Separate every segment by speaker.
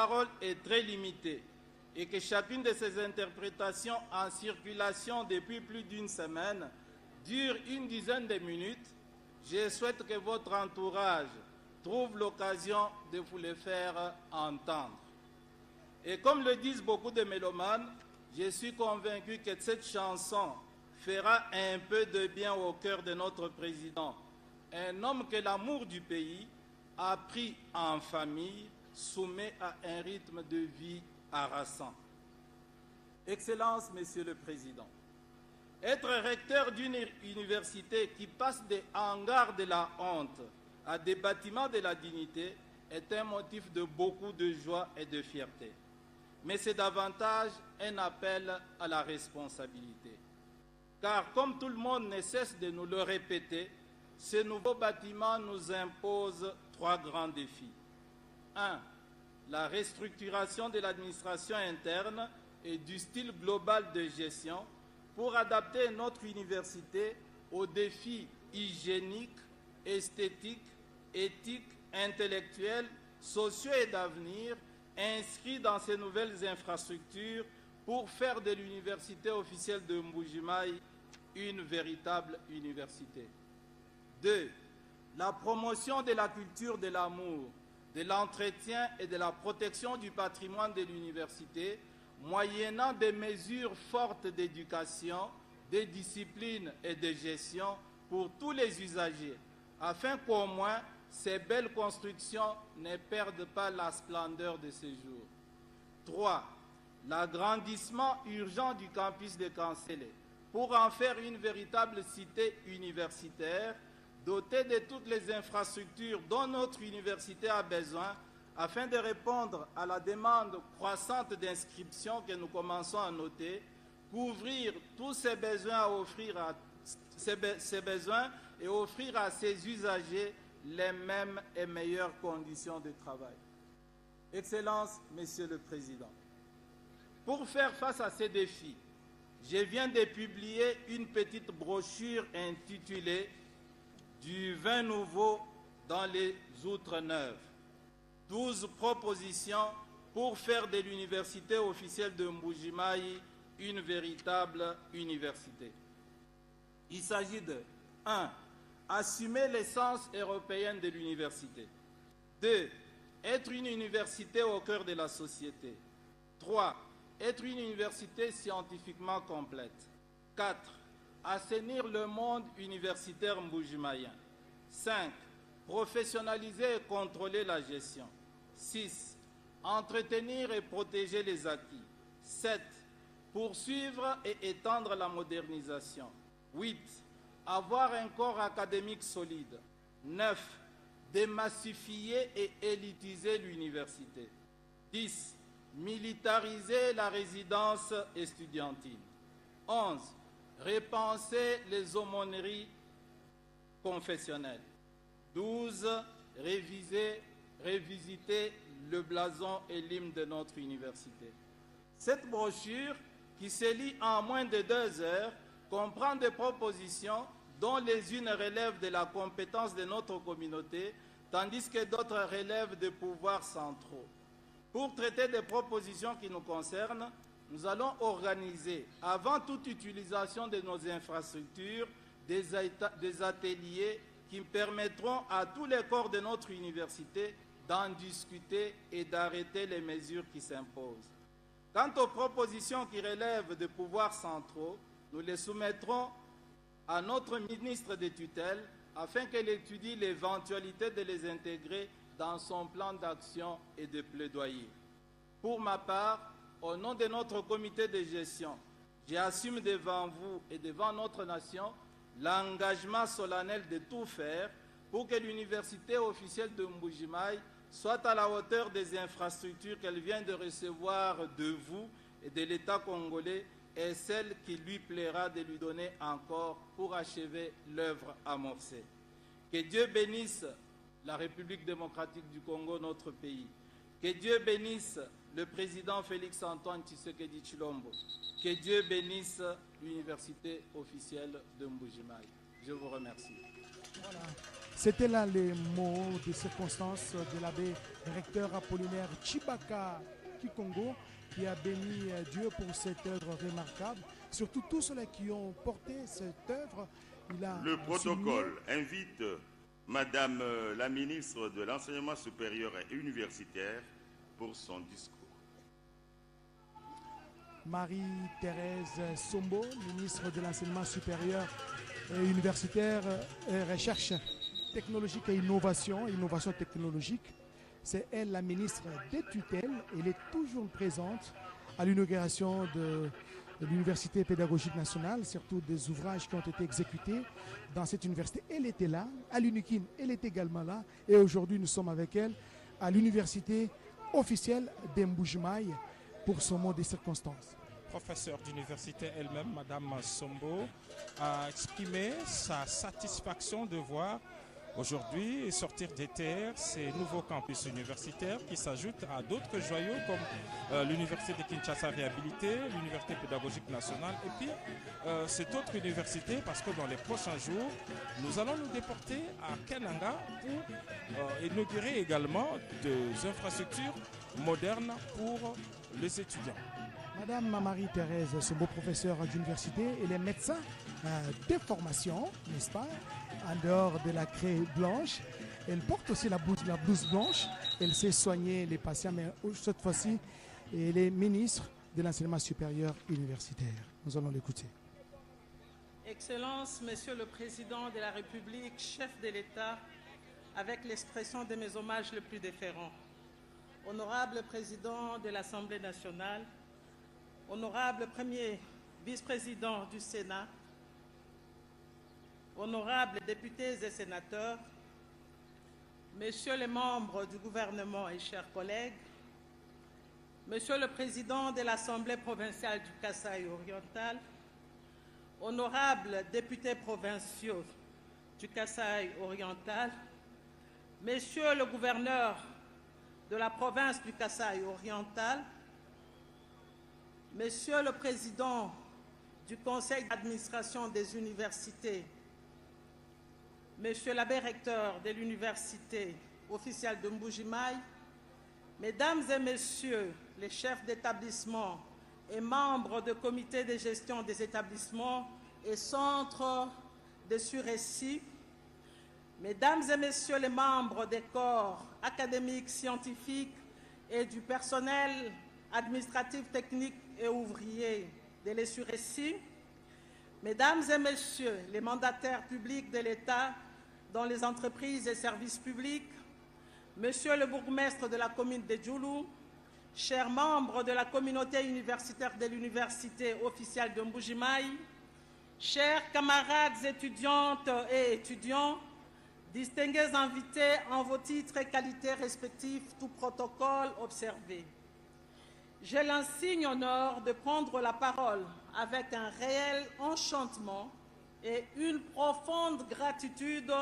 Speaker 1: parole est très limitée et que chacune de ces interprétations en circulation depuis plus d'une semaine dure une dizaine de minutes, je souhaite que votre entourage trouve l'occasion de vous les faire entendre. Et comme le disent beaucoup de mélomanes, je suis convaincu que cette chanson fera un peu de bien au cœur de notre président, un homme que l'amour du pays a pris en famille, soumis à un rythme de vie harassant. Excellence, Monsieur le Président, être recteur d'une université qui passe des hangars de la honte à des bâtiments de la dignité est un motif de beaucoup de joie et de fierté. Mais c'est davantage un appel à la responsabilité. Car comme tout le monde ne cesse de nous le répéter, ce nouveau bâtiment nous impose 3 grands défis. 1. La restructuration de l'administration interne et du style global de gestion pour adapter notre université aux défis hygiéniques, esthétiques, éthiques, intellectuels, sociaux et d'avenir inscrits dans ces nouvelles infrastructures pour faire de l'université officielle de Mbuji-Mayi une véritable université. 2. La promotion de la culture de l'amour, de l'entretien et de la protection du patrimoine de l'université, moyennant des mesures fortes d'éducation, de discipline et de gestion pour tous les usagers, afin qu'au moins ces belles constructions ne perdent pas la splendeur de ces jours. 3. L'agrandissement urgent du campus de Kanselé pour en faire une véritable cité universitaire dotée de toutes les infrastructures dont notre université a besoin afin de répondre à la demande croissante d'inscription que nous commençons à noter, couvrir tous ces besoins, et offrir à ces usagers les mêmes et meilleures conditions de travail. Excellence, Monsieur le Président, pour faire face à ces défis, je viens de publier une petite brochure intitulée « Du vin nouveau dans les Outre-Neuves ». 12 propositions pour faire de l'université officielle de Mbuji-Mayi une véritable université. Il s'agit de 1. Assumer l'essence européenne de l'université. 2. Être une université au cœur de la société. 3. Être une université scientifiquement complète. 4. Assainir le monde universitaire mbujimayen. 5. Professionnaliser et contrôler la gestion. 6. Entretenir et protéger les acquis. 7. Poursuivre et étendre la modernisation. 8. Avoir un corps académique solide. 9. Démassifier et élitiser l'université. 10. Militariser la résidence estudiantine. 11. Repenser les aumôneries confessionnelles. 12. Révisiter le blason et l'hymne de notre université. Cette brochure, qui se lit en moins de 2 heures, comprend des propositions dont les unes relèvent de la compétence de notre communauté, tandis que d'autres relèvent des pouvoirs centraux. Pour traiter des propositions qui nous concernent, nous allons organiser, avant toute utilisation de nos infrastructures, des ateliers qui permettront à tous les corps de notre université d'en discuter et d'arrêter les mesures qui s'imposent. Quant aux propositions qui relèvent des pouvoirs centraux, nous les soumettrons à notre ministre de tutelle afin qu'elle étudie l'éventualité de les intégrer dans son plan d'action et de plaidoyer. Pour ma part, au nom de notre comité de gestion, j'assume devant vous et devant notre nation l'engagement solennel de tout faire pour que l'université officielle de Mbuji-Mayi soit à la hauteur des infrastructures qu'elle vient de recevoir de vous et de l'État congolais et celle qui lui plaira de lui donner encore pour achever l'œuvre amorcée. Que Dieu bénisse la République démocratique du Congo, notre pays. Que Dieu bénisse le président Félix-Antoine Tshisekedi Tshilombo. Que Dieu bénisse l'université officielle de Mbuji-Mayi. Je vous remercie.
Speaker 2: Voilà. C'était là les mots de circonstance de l'abbé recteur Apollinaire Chibaka Kikongo, qui a béni Dieu pour cette œuvre remarquable. Surtout tous ceux qui ont porté cette œuvre.
Speaker 3: Le protocole invite Madame la ministre de l'Enseignement supérieur et universitaire pour son discours.
Speaker 2: Marie-Thérèse Sombo, ministre de l'Enseignement supérieur et universitaire, recherche technologique et innovation technologique. C'est elle la ministre des tutelles. Elle est toujours présente à l'inauguration de l'Université pédagogique nationale, surtout des ouvrages qui ont été exécutés dans cette université. Elle était là, à l'UNIKIN, elle est également là. Et aujourd'hui, nous sommes avec elle à l'université officielle d'Mbujimai pour son mot des circonstances.
Speaker 4: Professeure d'université elle-même, Madame Sombo, a exprimé sa satisfaction de voir aujourd'hui sortir des terres ces nouveaux campus universitaires qui s'ajoutent à d'autres joyaux comme l'Université de Kinshasa réhabilitée, l'Université pédagogique nationale et puis cette autre université parce que dans les prochains jours, nous allons nous déporter à Kenanga pour inaugurer également des infrastructures modernes pour les étudiants.
Speaker 2: Madame Marie-Thérèse Sombo, professeure d'université, elle est médecin de formation, n'est-ce pas? En dehors de la craie blanche, elle porte aussi la blouse blanche. Elle sait soigner les patients, mais cette fois-ci, elle est ministre de l'enseignement supérieur universitaire. Nous allons l'écouter.
Speaker 5: Excellence, Monsieur le Président de la République, chef de l'État, avec l'expression de mes hommages les plus déférents. Honorable Président de l'Assemblée nationale, honorable Premier vice-président du Sénat, honorables députés et sénateurs, messieurs les membres du gouvernement et chers collègues, monsieur le président de l'Assemblée provinciale du Kasaï oriental, honorables députés provinciaux du Kasaï oriental, messieurs le gouverneur de la province du Kasaï oriental, monsieur le président du conseil d'administration des universités, monsieur l'abbé recteur de l'université officielle de Mbujimai, mesdames et messieurs les chefs d'établissement et membres du comité de gestion des établissements et centres de surrécit, mesdames et messieurs les membres des corps académiques, scientifiques et du personnel administratif, technique et ouvrier de l'ESURECI, mesdames et messieurs les mandataires publics de l'État dans les entreprises et services publics, monsieur le bourgmestre de la commune de Djoulou, chers membres de la communauté universitaire de l'université officielle de Mbujimai, chers camarades étudiantes et étudiants, distingués invités en vos titres et qualités respectifs, tout protocole observé. J'ai l'insigne honneur de prendre la parole avec un réel enchantement et une profonde gratitude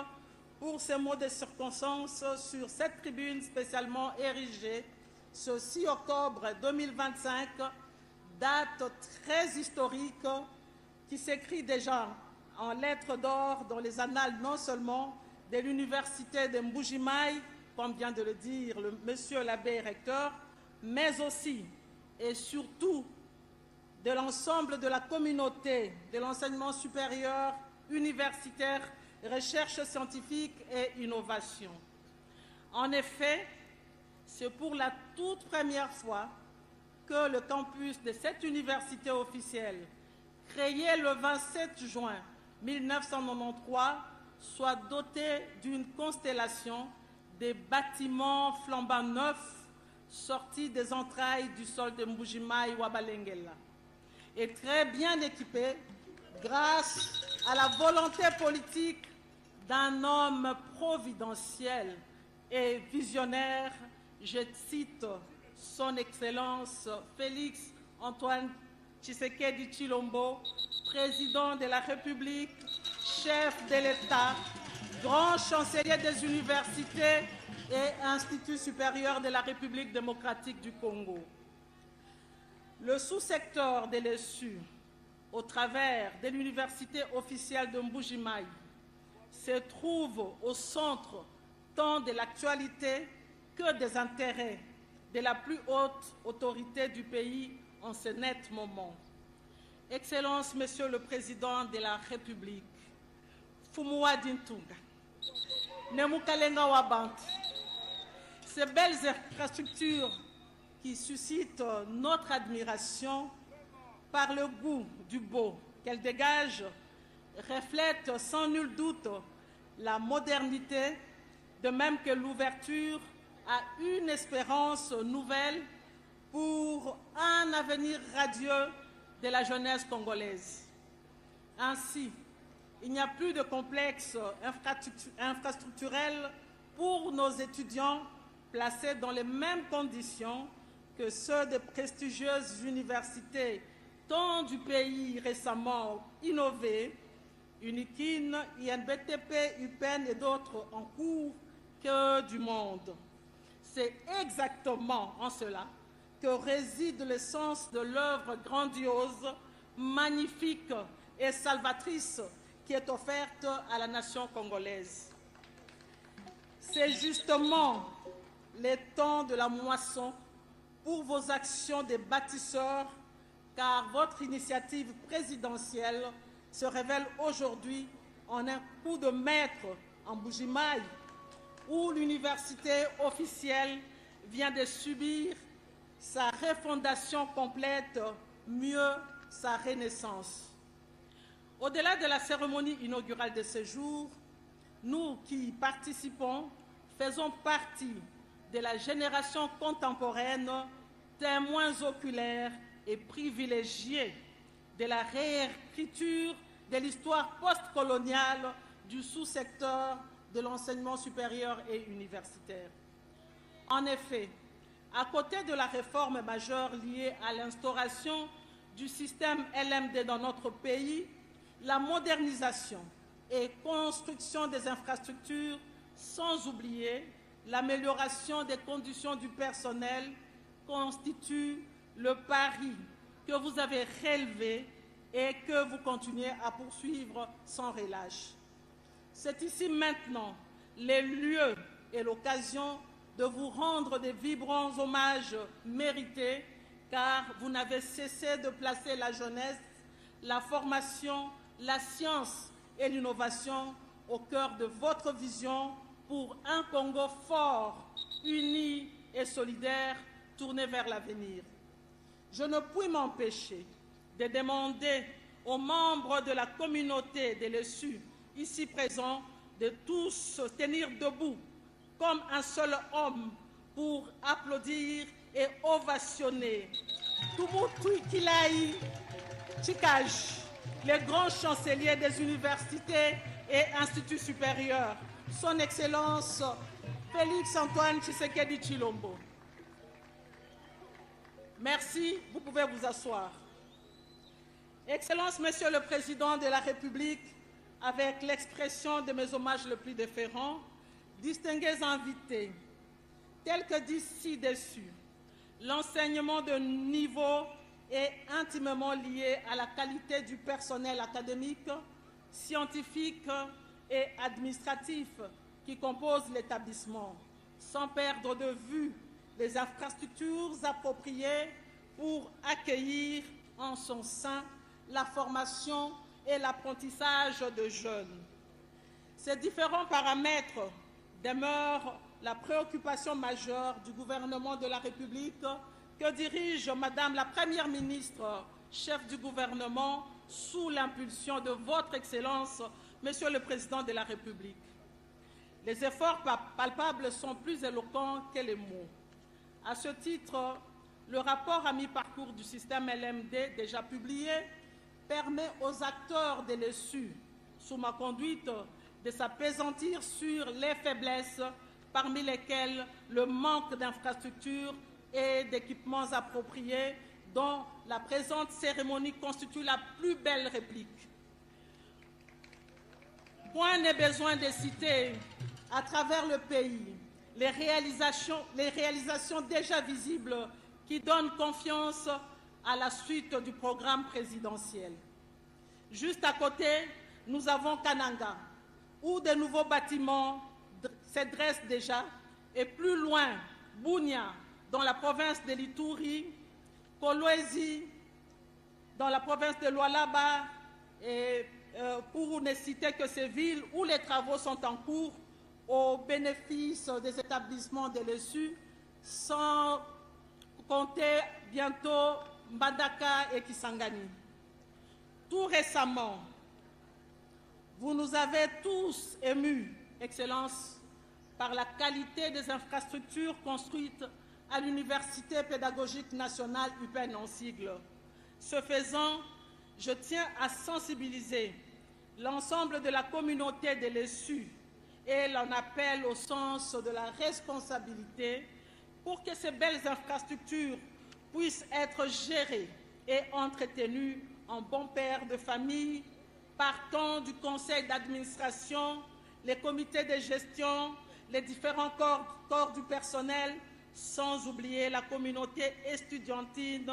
Speaker 5: pour ces mots de circonstance sur cette tribune spécialement érigée ce 6 octobre 2025, date très historique qui s'écrit déjà en lettres d'or dans les annales non seulement de l'université de Mbujimai, comme vient de le dire monsieur l'abbé recteur, mais aussi et surtout de l'ensemble de la communauté de l'enseignement supérieur, universitaire, recherche scientifique et innovation. En effet, c'est pour la toute première fois que le campus de cette université officielle, créé le 27 juin 1993, soit doté d'une constellation des bâtiments flambant neufs sortis des entrailles du sol de Mbujimai Wabalengela et très bien équipé grâce à la volonté politique d'un homme providentiel et visionnaire, je cite son Excellence Félix Antoine Tshisekedi Tshilombo, président de la République, chef de l'État, grand chancelier des universités et Institut supérieur de la République démocratique du Congo. Le sous-secteur de l'ESU, au travers de l'université officielle de Mbujimai, se trouve au centre tant de l'actualité que des intérêts de la plus haute autorité du pays en ce net moment. Excellence, Monsieur le Président de la République, Fumuwa Dintunga, Nemukalenga Wabanti, ces belles infrastructures qui suscitent notre admiration par le goût du beau qu'elles dégagent reflètent sans nul doute la modernité, de même que l'ouverture à une espérance nouvelle pour un avenir radieux de la jeunesse congolaise. Ainsi, il n'y a plus de complexe infrastructurel pour nos étudiants placés dans les mêmes conditions que ceux des prestigieuses universités tant du pays récemment innové, UNIKIN, INBTP, UPEN et d'autres en cours que du monde. C'est exactement en cela que réside l'essence de l'œuvre grandiose, magnifique et salvatrice qui est offerte à la nation congolaise. C'est justement les temps de la moisson pour vos actions de bâtisseurs, car votre initiative présidentielle se révèle aujourd'hui en un coup de maître en Mbuji-Mayi, où l'université officielle vient de subir sa refondation complète, mieux sa renaissance. Au-delà de la cérémonie inaugurale de ce jour, nous qui y participons faisons partie de la génération contemporaine, témoins oculaires et privilégiés de la réécriture de l'histoire postcoloniale du sous-secteur de l'enseignement supérieur et universitaire. En effet, à côté de la réforme majeure liée à l'instauration du système LMD dans notre pays, la modernisation et construction des infrastructures, sans oublier l'amélioration des conditions du personnel, constituent le pari que vous avez relevé et que vous continuez à poursuivre sans relâche. C'est ici maintenant le lieu et l'occasion de vous rendre des vibrants hommages mérités, car vous n'avez cessé de placer la jeunesse, la formation, la science et l'innovation au cœur de votre vision pour un Congo fort, uni et solidaire, tourné vers l'avenir. Je ne puis m'empêcher de demander aux membres de la communauté des Lessus ici présents de tous se tenir debout comme un seul homme pour applaudir et ovationner Tumutu Kilai Chikaj, le grand chancelier des universités et instituts supérieurs, son Excellence Félix Antoine Tshisekedi Tshilombo. Merci, vous pouvez vous asseoir. Excellence, Monsieur le Président de la République, avec l'expression de mes hommages les plus déférents, distingués invités, tels que dit ci-dessus, l'enseignement de niveau est intimement lié à la qualité du personnel académique, scientifique et administratif qui compose l'établissement, sans perdre de vue les infrastructures appropriées pour accueillir en son sein la formation et l'apprentissage de jeunes. Ces différents paramètres demeurent la préoccupation majeure du gouvernement de la République que dirige Madame la Première ministre, chef du gouvernement, sous l'impulsion de votre Excellence, Monsieur le Président de la République. Les efforts palpables sont plus éloquents que les mots. À ce titre, le rapport à mi-parcours du système LMD, déjà publié, permet aux acteurs de l'ESU, sous ma conduite, de s'appesantir sur les faiblesses, parmi lesquelles le manque d'infrastructures et d'équipements appropriés, dont la présente cérémonie constitue la plus belle réplique. Point n'est besoin de citer à travers le pays les réalisations déjà visibles qui donnent confiance à la suite du programme présidentiel. Juste à côté, nous avons Kananga, où de nouveaux bâtiments se dressent déjà, et plus loin, Bunia, dans la province de l'Ituri, Kolwezi, dans la province de Lualaba, et pour ne citer que ces villes où les travaux sont en cours au bénéfice des établissements de l'ESU, sans compter bientôt Mbandaka et Kisangani. Tout récemment, vous nous avez tous émus, Excellence, par la qualité des infrastructures construites à l'Université pédagogique nationale UPN en sigle. Ce faisant, je tiens à sensibiliser l'ensemble de la communauté de l'ESU et l'en appelle au sens de la responsabilité pour que ces belles infrastructures puissent être gérées et entretenues en bon père de famille, partant du conseil d'administration, les comités de gestion, les différents corps du personnel, sans oublier la communauté estudiantine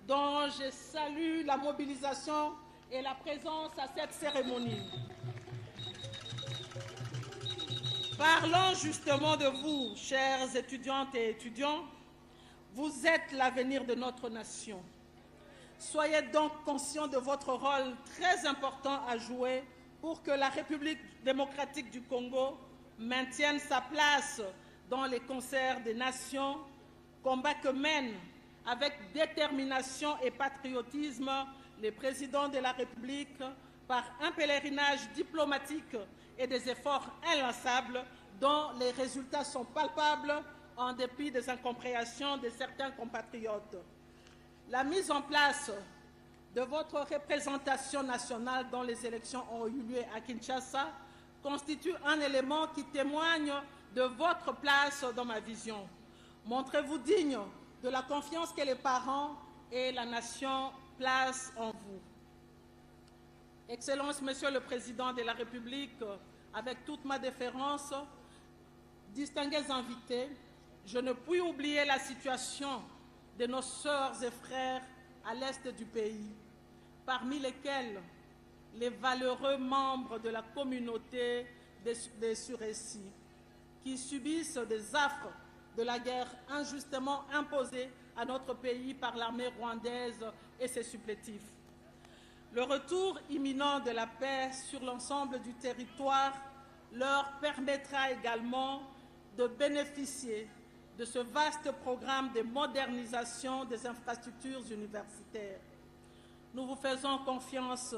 Speaker 5: dont je salue la mobilisation et la présence à cette cérémonie. Parlons justement de vous, chères étudiantes et étudiants. Vous êtes l'avenir de notre nation. Soyez donc conscients de votre rôle très important à jouer pour que la République démocratique du Congo maintienne sa place dans les concerts des nations, combat que mènent avec détermination et patriotisme les présidents de la République par un pèlerinage diplomatique et des efforts inlassables dont les résultats sont palpables en dépit des incompréhensions de certains compatriotes. La mise en place de votre représentation nationale dont les élections ont eu lieu à Kinshasa constitue un élément qui témoigne de votre place dans ma vision. Montrez-vous digne de la confiance que les parents et la nation placent en vous. Excellence, Monsieur le Président de la République, avec toute ma déférence, distingués invités, je ne puis oublier la situation de nos sœurs et frères à l'est du pays, parmi lesquels les valeureux membres de la communauté des Suressi, qui subissent des affres de la guerre injustement imposée à notre pays par l'armée rwandaise et ses supplétifs. Le retour imminent de la paix sur l'ensemble du territoire leur permettra également de bénéficier de ce vaste programme de modernisation des infrastructures universitaires. Nous vous faisons confiance,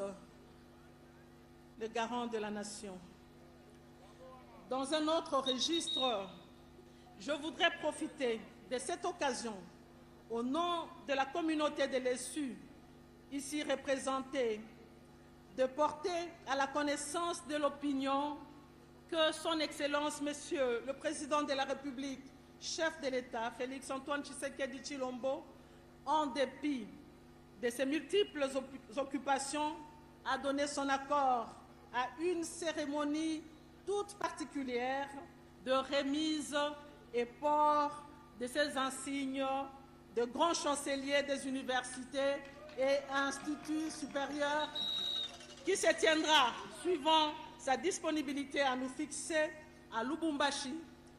Speaker 5: le garant de la nation. Dans un autre registre, je voudrais profiter de cette occasion, au nom de la communauté de l'ESU, ici représentée, de porter à la connaissance de l'opinion que son Excellence, Monsieur le Président de la République, chef de l'État, Félix-Antoine Tshisekedi Tshilombo, en dépit de ses multiples occupations, a donné son accord à une cérémonie toute particulière de remise et port de ces insignes de grands chanceliers des universités et instituts supérieurs qui se tiendra suivant sa disponibilité à nous fixer à Lubumbashi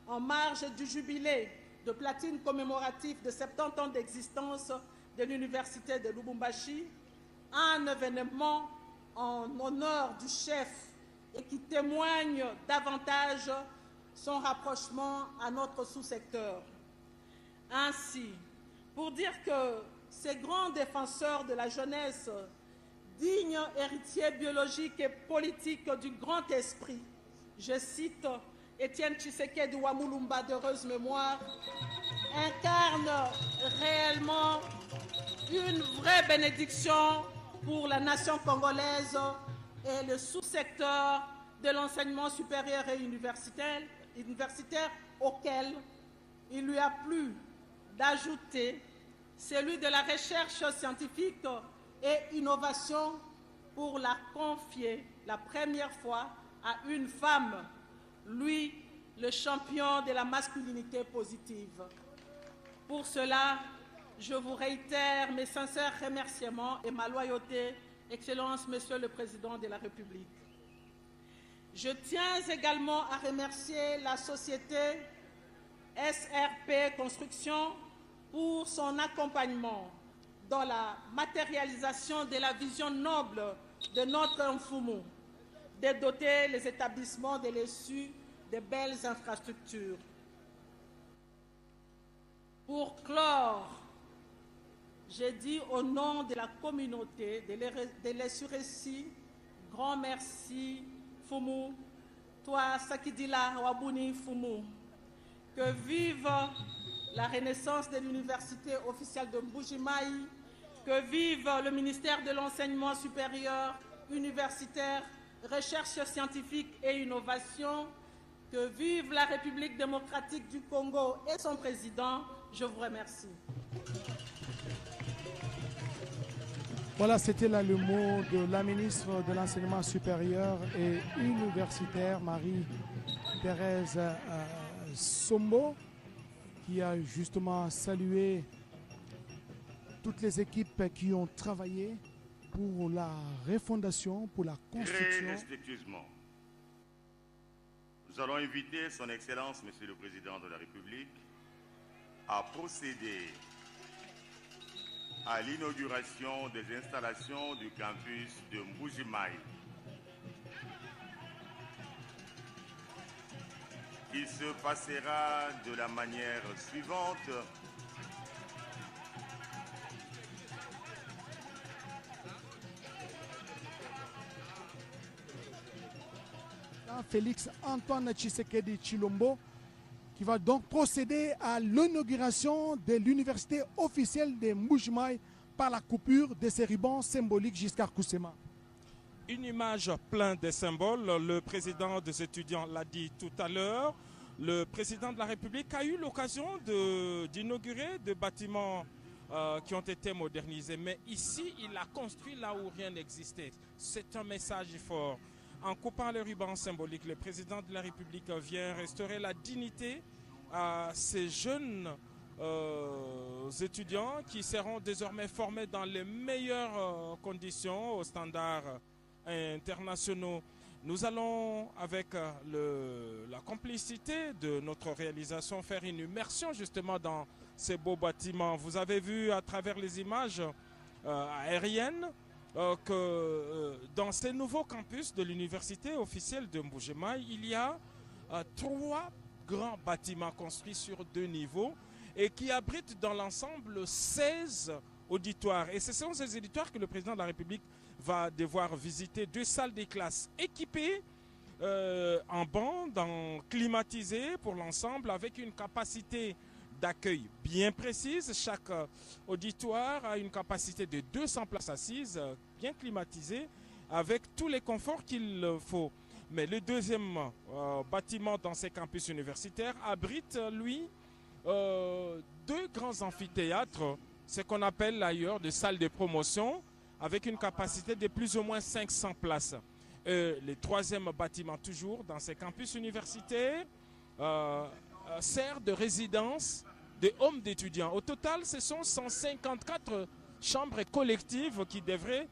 Speaker 5: en marge du jubilé de platine commémoratif de 70 ans d'existence de l'université de Lubumbashi, un événement en honneur du chef et qui témoigne davantage son rapprochement à notre sous-secteur. Ainsi, pour dire que ces grands défenseurs de la jeunesse, dignes héritiers biologiques et politiques du grand esprit, je cite Étienne Tshisekedi Wamulumba d'heureuse mémoire, incarnent réellement une vraie bénédiction pour la nation congolaise et le sous-secteur de l'enseignement supérieur et universitaire auquel il lui a plu d'ajouter celui de la recherche scientifique et innovation pour la confier la première fois à une femme, lui, le champion de la masculinité positive. Pour cela, je vous réitère mes sincères remerciements et ma loyauté, Excellence, Monsieur le Président de la République. Je tiens également à remercier la société SRP Construction pour son accompagnement dans la matérialisation de la vision noble de notre Mfumu, de doter les établissements de l'ESU de belles infrastructures. Pour clore, je dis au nom de la communauté de l'ESU-Réci, grand merci Fumu, toi Sakidila Wabuni Fumu, que vive la renaissance de l'université officielle de Mbuji-Mayi, que vive le ministère de l'enseignement supérieur, universitaire, recherche scientifique et innovation, que vive la République démocratique du Congo et son président. Je vous remercie.
Speaker 2: Voilà, c'était là le mot de la ministre de l'Enseignement supérieur et universitaire, Marie-Thérèse Sombo, qui a justement salué toutes les équipes qui ont travaillé pour la refondation, pour la construction.
Speaker 3: Très respectueusement, nous allons inviter son Excellence, Monsieur le Président de la République, à procéder à l'inauguration des installations du campus de Mbuji-Mayi, qui se passera de la manière suivante.
Speaker 2: Félix Antoine Tshisekedi Tshilombo, qui va donc procéder à l'inauguration de l'université officielle de Mbuji-Mayi par la coupure de ces rubans symboliques jusqu'à Kusema.
Speaker 4: Une image pleine de symboles. Le président des étudiants l'a dit tout à l'heure. Le président de la République a eu l'occasion d'inaugurer des bâtiments qui ont été modernisés. Mais ici, il a construit là où rien n'existait. C'est un message fort. En coupant les rubans symboliques, le président de la République vient restaurer la dignité à ces jeunes étudiants qui seront désormais formés dans les meilleures conditions aux standards internationaux. Nous allons, avec la complicité de notre réalisation, faire une immersion justement dans ces beaux bâtiments. Vous avez vu à travers les images aériennes que dans ces nouveaux campus de l'université officielle de Mbuji-Mayi, il y a 3 grands bâtiments construits sur 2 niveaux et qui abritent dans l'ensemble 16 auditoires. Et ce sont ces auditoires que le président de la République va devoir visiter. 2 salles de classe équipées en bancs, climatisées pour l'ensemble, avec une capacité d'accueil bien précise. Chaque auditoire a une capacité de 200 places assises, bien climatisées, avec tous les conforts qu'il faut. Mais le deuxième bâtiment dans ces campus universitaires abrite, lui, 2 grands amphithéâtres, ce qu'on appelle ailleurs des salles de promotion, avec une capacité de plus ou moins 500 places. Le troisième bâtiment, toujours dans ces campus universitaires, sert de résidence des hommes d'étudiants. Au total, ce sont 154 chambres collectives qui devraient,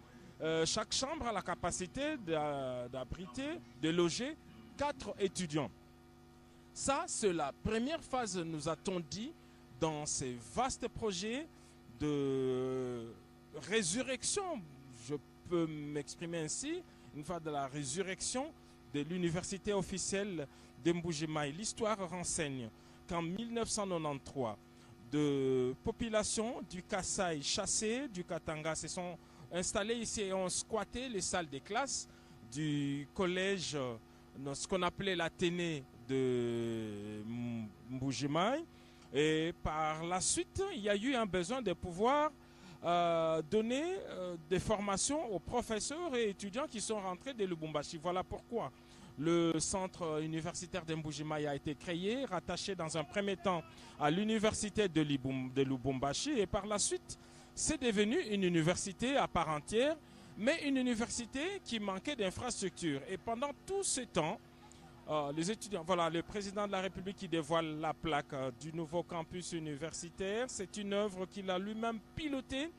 Speaker 4: chaque chambre a la capacité d'abriter, de loger 4 étudiants. Ça, c'est la première phase, nous a-t-on dit, dans ces vastes projets de résurrection, je peux m'exprimer ainsi, une fois de la résurrection de l'université officielle de Mbuji-Mayi. L'histoire renseigne qu'en 1993, de populations du Kasaï chassées du Katanga se sont installées ici et ont squatté les salles de classe du collège, ce qu'on appelait l'Athénée de Mbuji-Mayi. Et par la suite, il y a eu un besoin de pouvoir donner des formations aux professeurs et étudiants qui sont rentrés de Lubumbashi. Voilà pourquoi le centre universitaire de Mbuji-Mayi a été créé, rattaché dans un premier temps à l'université de Lubumbashi, et par la suite, c'est devenu une université à part entière, mais une université qui manquait d'infrastructures. Et pendant tout ce temps, les étudiants, voilà, le président de la République qui dévoile la plaque du nouveau campus universitaire. C'est une œuvre qu'il a lui-même pilotée,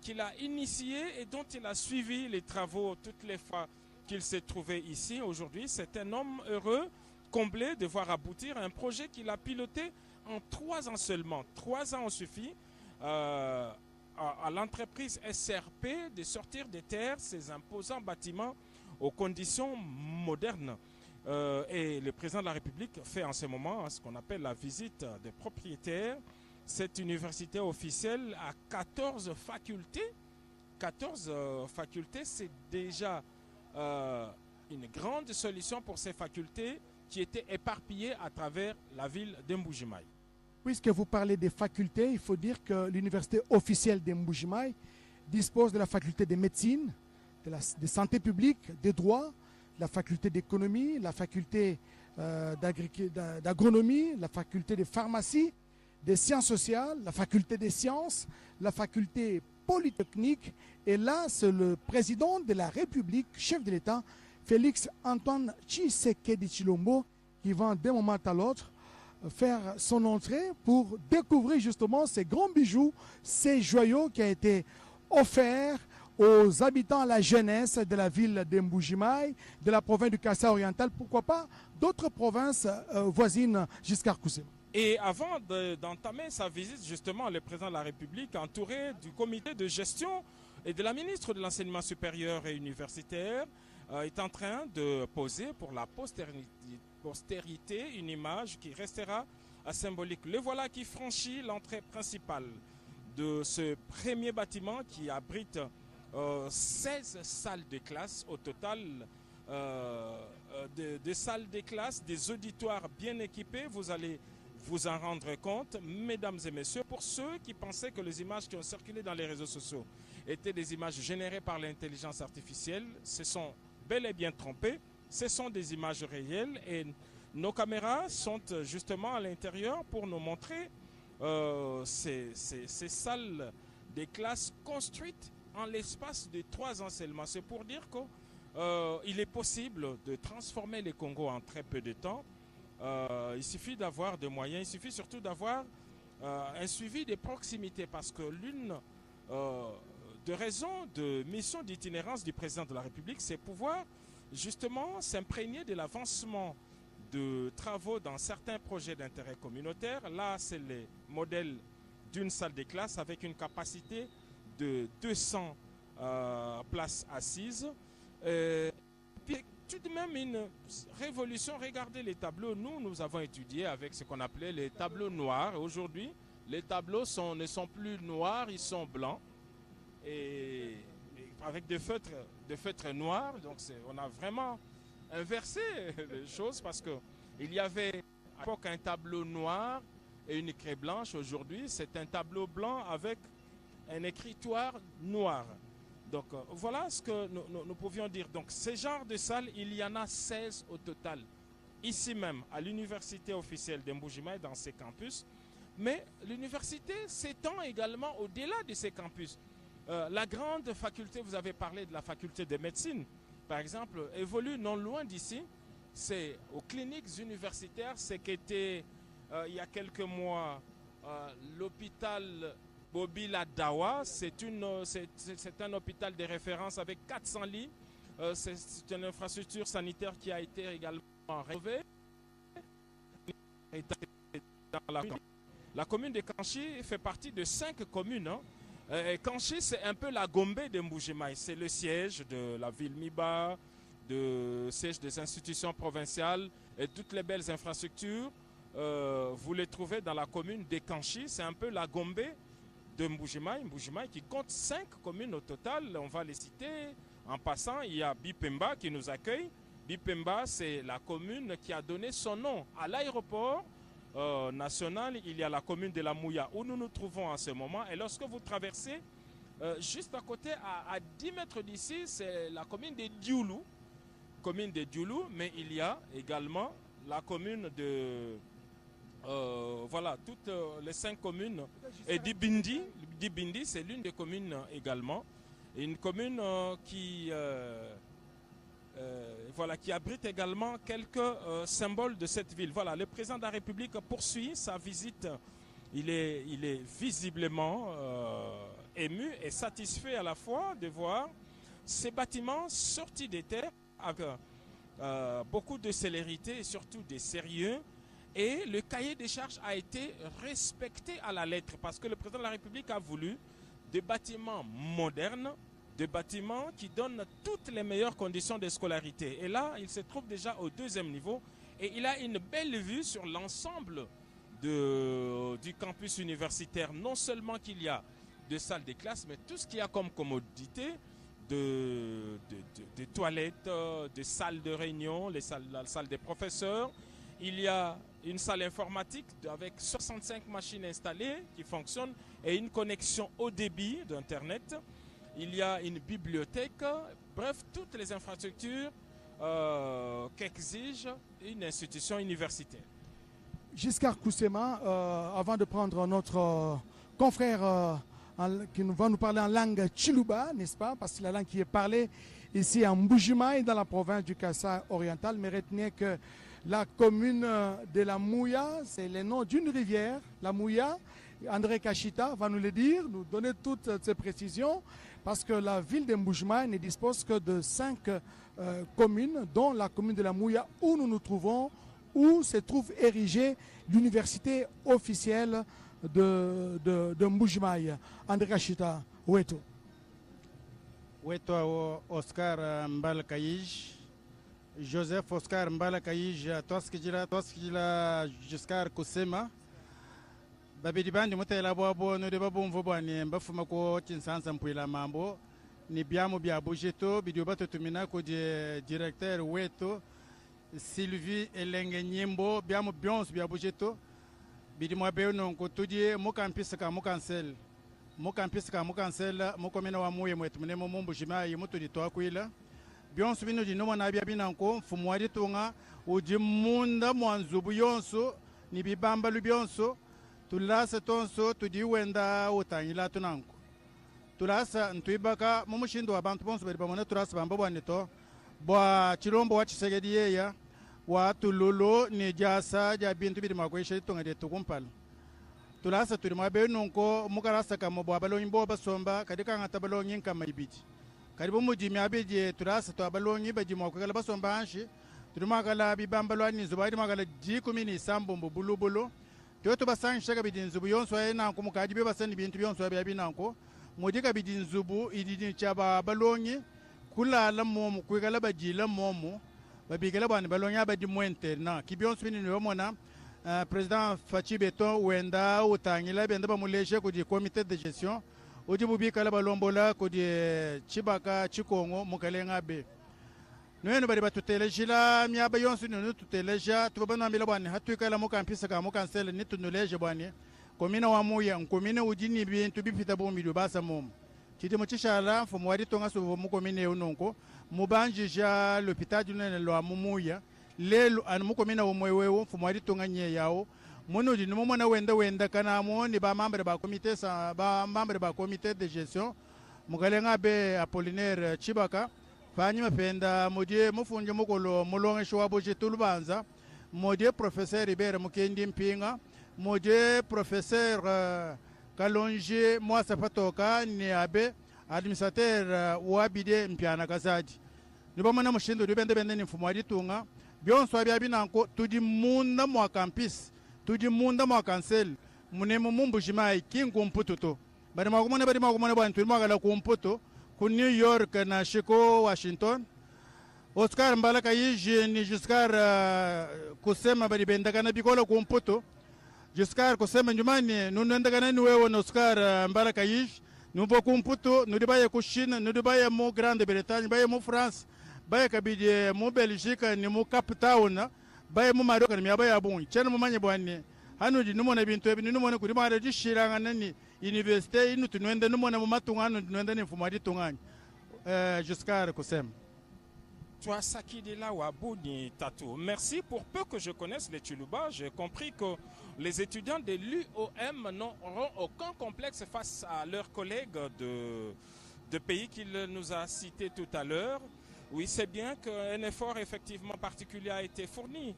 Speaker 4: qu'il a initiée et dont il a suivi les travaux toutes les fois qu'il s'est trouvé ici aujourd'hui. C'est un homme heureux, comblé de voir aboutir un projet qu'il a piloté en 3 ans seulement. 3 ans ont suffi à l'entreprise SRP de sortir des terres ces imposants bâtiments aux conditions modernes. Et le président de la République fait en ce moment ce qu'on appelle la visite des propriétaires. Cette université officielle a 14 facultés. 14 facultés, c'est déjà une grande solution pour ces facultés qui étaient éparpillées à travers la ville de Mbuji-Mayi.
Speaker 2: Puisque vous parlez des facultés, il faut dire que l'université officielle de Mbuji-Mayi dispose de la faculté de médecine, de santé publique, des droits, la faculté d'économie, la faculté d'agronomie, la faculté de pharmacie, des sciences sociales, la faculté des sciences, la faculté polytechnique. Et là, c'est le président de la République, chef de l'État, Félix Antoine Tshisekedi Tshilombo, qui va d'un moment à l'autre faire son entrée pour découvrir justement ces grands bijoux, ces joyaux qui ont été offerts aux habitants, à la jeunesse de la ville de Mbuji-Mayi, de la province du Kassai oriental, pourquoi pas d'autres provinces voisines jusqu'à Kousem.
Speaker 4: Et avant d'entamer sa visite, justement, le président de la République, entouré du comité de gestion et de la ministre de l'Enseignement supérieur et universitaire, est en train de poser pour la postérité une image qui restera symbolique. Le voilà qui franchit l'entrée principale de ce premier bâtiment qui abrite 16 salles de classe au total, des salles de classe, des auditoires bien équipés. Vous allez vous en rendre compte, mesdames et messieurs. Pour ceux qui pensaient que les images qui ont circulé dans les réseaux sociaux étaient des images générées par l'intelligence artificielle, se sont bel et bien trompés. Ce sont des images réelles et nos caméras sont justement à l'intérieur pour nous montrer ces salles de classe construites en l'espace de 3 ans seulement. C'est pour dire qu'il est possible de transformer le Congo en très peu de temps. Il suffit d'avoir des moyens, il suffit surtout d'avoir un suivi des proximités, parce que l'une des raisons de mission d'itinérance du président de la République, c'est pouvoir justement s'imprégner de l'avancement de travaux dans certains projets d'intérêt communautaire. Là, c'est le modèle d'une salle de classe avec une capacité de 200 places assises. Puis, tout de même une révolution. Regardez les tableaux. Nous avons étudié avec ce qu'on appelait les tableaux noirs. Aujourd'hui, les tableaux ne sont plus noirs, ils sont blancs. Et avec des feutres noirs. Donc on a vraiment inversé les choses, parce qu'il y avait à l'époque un tableau noir et une craie blanche. Aujourd'hui, c'est un tableau blanc avec un écritoire noir. Donc voilà ce que nous pouvions dire. Donc ces genres de salles, il y en a 16 au total, ici même à l'université officielle de Mbuji-Mayi, dans ces campus. Mais l'université s'étend également au-delà de ces campus. La grande faculté, vous avez parlé de la faculté de médecine, par exemple, évolue non loin d'ici. C'est aux cliniques universitaires, c'est qu'était il y a quelques mois l'hôpital Bobila Dawa. C'est un hôpital de référence avec 400 lits. C'est une infrastructure sanitaire qui a été également rénovée. La commune de Kanchi fait partie de 5 communes. Kanchi, c'est un peu la Gombe de Mbuji-Mayi. C'est le siège de la ville Miba, le siège des institutions provinciales et toutes les belles infrastructures. Vous les trouvez dans la commune de Kanchi. C'est un peu la Gombe de Mbuji-Mayi. Mbuji-Mayi qui compte 5 communes au total. On va les citer en passant. Il y a Bipemba qui nous accueille. Bipemba, c'est la commune qui a donné son nom à l'aéroport national. Il y a la commune de la Mouya où nous nous trouvons en ce moment. Et lorsque vous traversez, juste à côté, à 10 mètres d'ici, c'est la commune de Dioulou. Mais il y a également la commune de... voilà, toutes les 5 communes. Et Dibindi, c'est l'une des communes également. Une commune voilà, qui abrite également quelques symboles de cette ville. Voilà, le président de la République poursuit sa visite. Il est visiblement ému et satisfait à la fois de voir ces bâtiments sortis des terres avec beaucoup de célérité et surtout de sérieux. Et le cahier des charges a été respecté à la lettre parce que le président de la République a voulu des bâtiments modernes, des bâtiments qui donnent toutes les meilleures conditions de scolarité. Et là, il se trouve déjà au 2e niveau et il a une belle vue sur l'ensemble du campus universitaire. Non seulement qu'il y a des salles de classe, mais tout ce qu'il y a comme commodité, de toilettes, des salles de réunion, la salle des professeurs. Il y a une salle informatique avec 65 machines installées qui fonctionnent et une connexion haut débit d'Internet. Il y a une bibliothèque, bref, toutes les infrastructures qu'exige une institution universitaire.
Speaker 2: Giscard Koussema, avant de prendre notre confrère qui va nous parler en langue Chiluba, n'est-ce pas? Parce que la langue qui est parlée ici en Mbujimaï, dans la province du Kassai oriental, mais retenez que la commune de la Mouya, c'est le nom d'une rivière, la Mouya. André Kachita va nous le dire, nous donner toutes ces précisions, parce que la ville de Mbujimaï ne dispose que de 5 communes, dont la commune de la Mouya, où nous nous trouvons, où se trouve érigée l'université officielle de Mbujimaï. André Kachita, Weto.
Speaker 6: Weto Oscar Mbalakaïj, Joseph Oscar Mbalakaïj, Toskijila Giscard Koussema. Babidi bandi mutela bwabo no de babumvo bwane mbafuma ko kinsansa mpwila mambo ni biamo bya bujeto bidio bato tumina ko de directeur Weto Sylvie Elenge Nyimbo biamo bions bya bujeto bidi mwa be no ko tudie mo campus ka mo cancel mo komena wa muye mwetu mune mo Mbujimayi yimutu di to akwila bions bino di no na bya binanko mfumu wadi tunga uji munda mwanzubu yonso ni bibamba lubionso tulasa tonso tudi wenda utanyila tunanko tulasa ntuibaka mumushindo abantu bonso bari bamona tulasa bamba bwanito bwa chirombo wa chisegedi yeya wa tululo ni jasa ja bintu bidi makweshe tunga de tukumpala tulasa tuli mabe nunko mukarasa kama bwa balonyi bo basomba kadika ngata balonyi kama ibiti karibu mujimi abeje tulasa to balonyi baji makwekala basomba anshi tulimakala bibamba ni zubadi makala jikumini sambo mbulubulo Toto basangishaga bidinzubu yonso ayena ko mukadi be basani bintu byonso bya binanko mudika bidinzubu idini chaba balonyi kulala momu kwigala bajila momu babigala bani balonyi abadi mwente na kibyonso binini yomona president Fachi Beton wenda utangila benda bamuleshe ku di comité de gestion odi bubikala balombola ku di Chibaka Chikongo mukalenga be Nous bari batutelejila miaba yonsu nous tuteleja tubana mila bani hatuikala mu campus ka mu cancel ni tunuleje bani komina wa muya komina ujini bintu bipita bombi basa mom kiti mu chishala mfumu wadi tonga so mu komine unonko mubanjija l'hôpital du nene lo amuya lelo an mu komina wo mwewewo mfumu wadi tonga nye yawo mono di no mona wenda kana mo ni ba membre ba comité de gestion mugalenga be Apollinaire Chibaka Fanyi mapenda modie mufunje mukolo mulonge shwa boje tulubanza modie professeur Ibera Mukendi Mpinga modie professeur Kalonje Mwasa Patoka ni abe administrateur wabide Mpiana Kazadi nibamana mushindo bende ni mfumo aditunga byonso abya binanko tudi munda mwa campus tudi munda mwa cancel munemu Mbujimayi kinkumpututo bari makumone bwa ntuli magala kumputo ku New York na Chicago, Washington. Oscar Mbalakaïj ni Giscard Koussema bari bendagana bikola kumputo. Giscard Koussema njumani nunendagana ni wewe na Oscar Mbalakaïj nuvo kumputo nudibaye ku Chine nudibaye mu Grande Bretagne baye mu France baye kabidi mu Belgique ni mu Cape Town baye mu Maroc ni yabaye abun cyane mu manye bwane hano di numona bintu ebi numona kuri mara dishiranga nani université inu tunwenda numona mu matungano tunwenda ni mfumo ditunganya Giscard Koussema.
Speaker 4: Toi Sakidila Wabouni Tatou, merci. Pour peu que je connaisse les Chiluba, j'ai compris que les étudiants de l'UOM n'auront aucun complexe face à leurs collègues de pays qu'il nous a cités tout à l'heure. Oui, c'est bien qu'un effort effectivement particulier a été fourni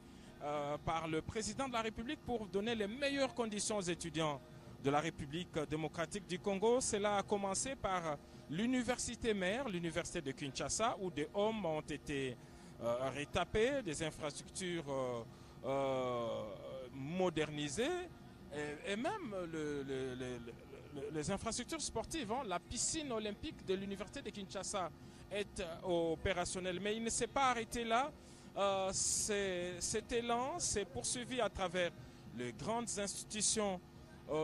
Speaker 4: par le président de la République pour donner les meilleures conditions aux étudiants de la République démocratique du Congo. Cela a commencé par l'université mère, l'université de Kinshasa, où des hommes ont été rétapées, des infrastructures modernisées et même les infrastructures sportives. La piscine olympique de l'université de Kinshasa est opérationnelle, mais il ne s'est pas arrêté là. Cet élan s'est poursuivi à travers les grandes institutions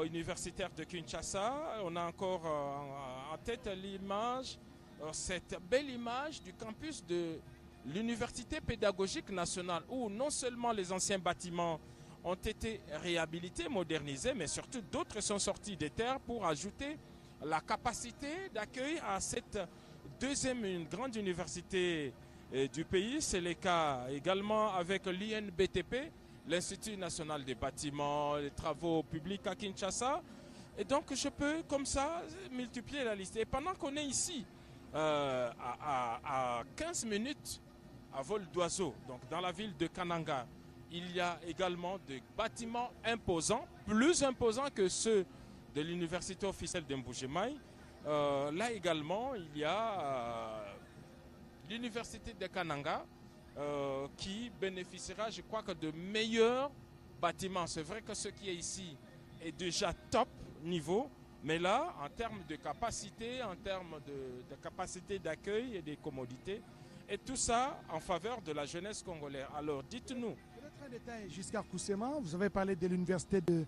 Speaker 4: universitaires de Kinshasa. On a encore en tête l'image, cette belle image du campus de l'Université pédagogique nationale, où non seulement les anciens bâtiments ont été réhabilités, modernisés, mais surtout d'autres sont sortis des terres pour ajouter la capacité d'accueil à cette deuxième grande université du pays. C'est le cas également avec l'INBTP, l'Institut national des bâtiments, les travaux publics à Kinshasa. Et donc je peux comme ça multiplier la liste. Et pendant qu'on est ici, à 15 minutes à vol d'oiseau, donc dans la ville de Kananga, il y a également des bâtiments imposants, plus imposants que ceux de l'université officielle de Mbuji-Mayi. Là également, il y a l'université de Kananga qui bénéficiera, je crois, que de meilleurs bâtiments. C'est vrai que ce qui est ici est déjà top niveau, mais là, en termes de capacité, en termes de capacité d'accueil et de commodités, et tout ça en faveur de la jeunesse congolaise. Alors, dites-nous.
Speaker 2: Peut-être un détail, Giscard Koussema, vous avez parlé de l'université de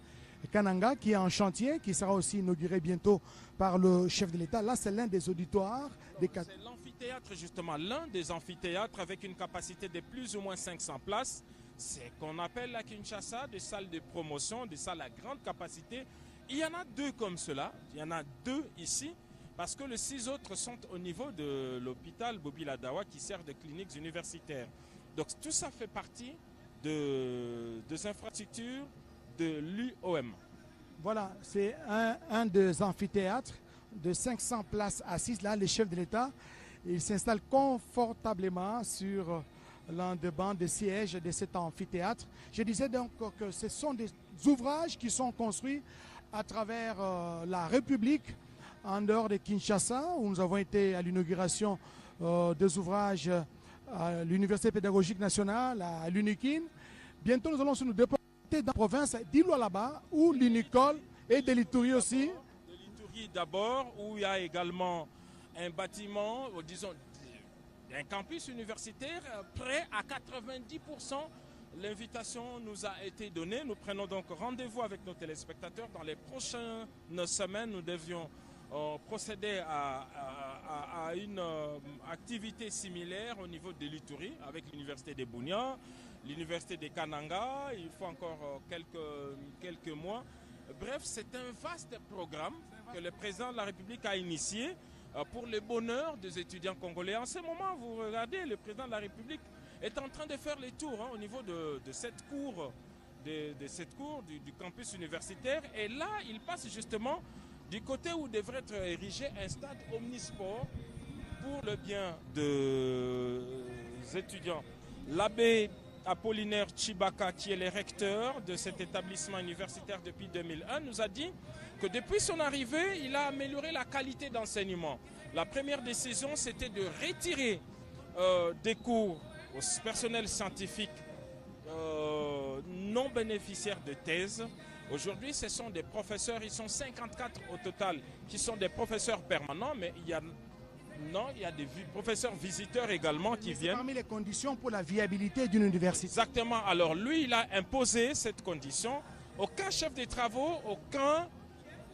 Speaker 2: Kananga qui est en chantier, qui sera aussi inauguré bientôt par le chef de l'État. Là, c'est l'un des auditoires.
Speaker 4: C'est l'amphithéâtre, justement, l'un des amphithéâtres avec une capacité de plus ou moins 500 places. C'est qu'on appelle à Kinshasa des salles de promotion, des salles à grande capacité. Il y en a deux comme cela, il y en a deux ici, parce que les 6 autres sont au niveau de l'hôpital Bobi Ladawa qui sert de cliniques universitaires. Donc tout ça fait partie des infrastructures de l'UOM.
Speaker 2: Voilà, c'est un des amphithéâtres de 500 places assises. Là, le chef de l'État, il s'installe confortablement sur l'un des bancs de sièges de cet amphithéâtre. Je disais donc que ce sont des ouvrages qui sont construits à travers la République, en dehors de Kinshasa, où nous avons été à l'inauguration des ouvrages à l'Université pédagogique nationale, à l'UNIKIN. Bientôt, nous allons nous déplacer dans la province d'Ilualaba, où l'UNICOL et de l'Ituri aussi.
Speaker 4: De l'Ituri d'abord, où il y a également un bâtiment, disons, un campus universitaire prêt à 90%. L'invitation nous a été donnée. Nous prenons donc rendez-vous avec nos téléspectateurs. Dans les prochaines semaines, nous devions procéder à une activité similaire au niveau de l'Ituri avec l'université de Bunia, l'université de Kananga. Il faut encore quelques mois. Bref, c'est un vaste programme que le président de la République a initié pour le bonheur des étudiants congolais. En ce moment, vous regardez, le président de la République est en train de faire les tours au niveau de cette cour, du campus universitaire. Et là, il passe justement du côté où devrait être érigé un stade omnisport pour le bien des étudiants. L'abbé Apollinaire Chibaka, qui est le recteur de cet établissement universitaire depuis 2001, nous a dit que depuis son arrivée, il a amélioré la qualité d'enseignement. La première décision, c'était de retirer des cours au personnel scientifique non bénéficiaires de thèse. Aujourd'hui, ce sont des professeurs, ils sont 54 au total, qui sont des professeurs permanents, mais il y a des professeurs visiteurs également qui viennent.
Speaker 2: Parmi les conditions pour la viabilité d'une université.
Speaker 4: Exactement. Alors lui, il a imposé cette condition. Aucun chef de travaux,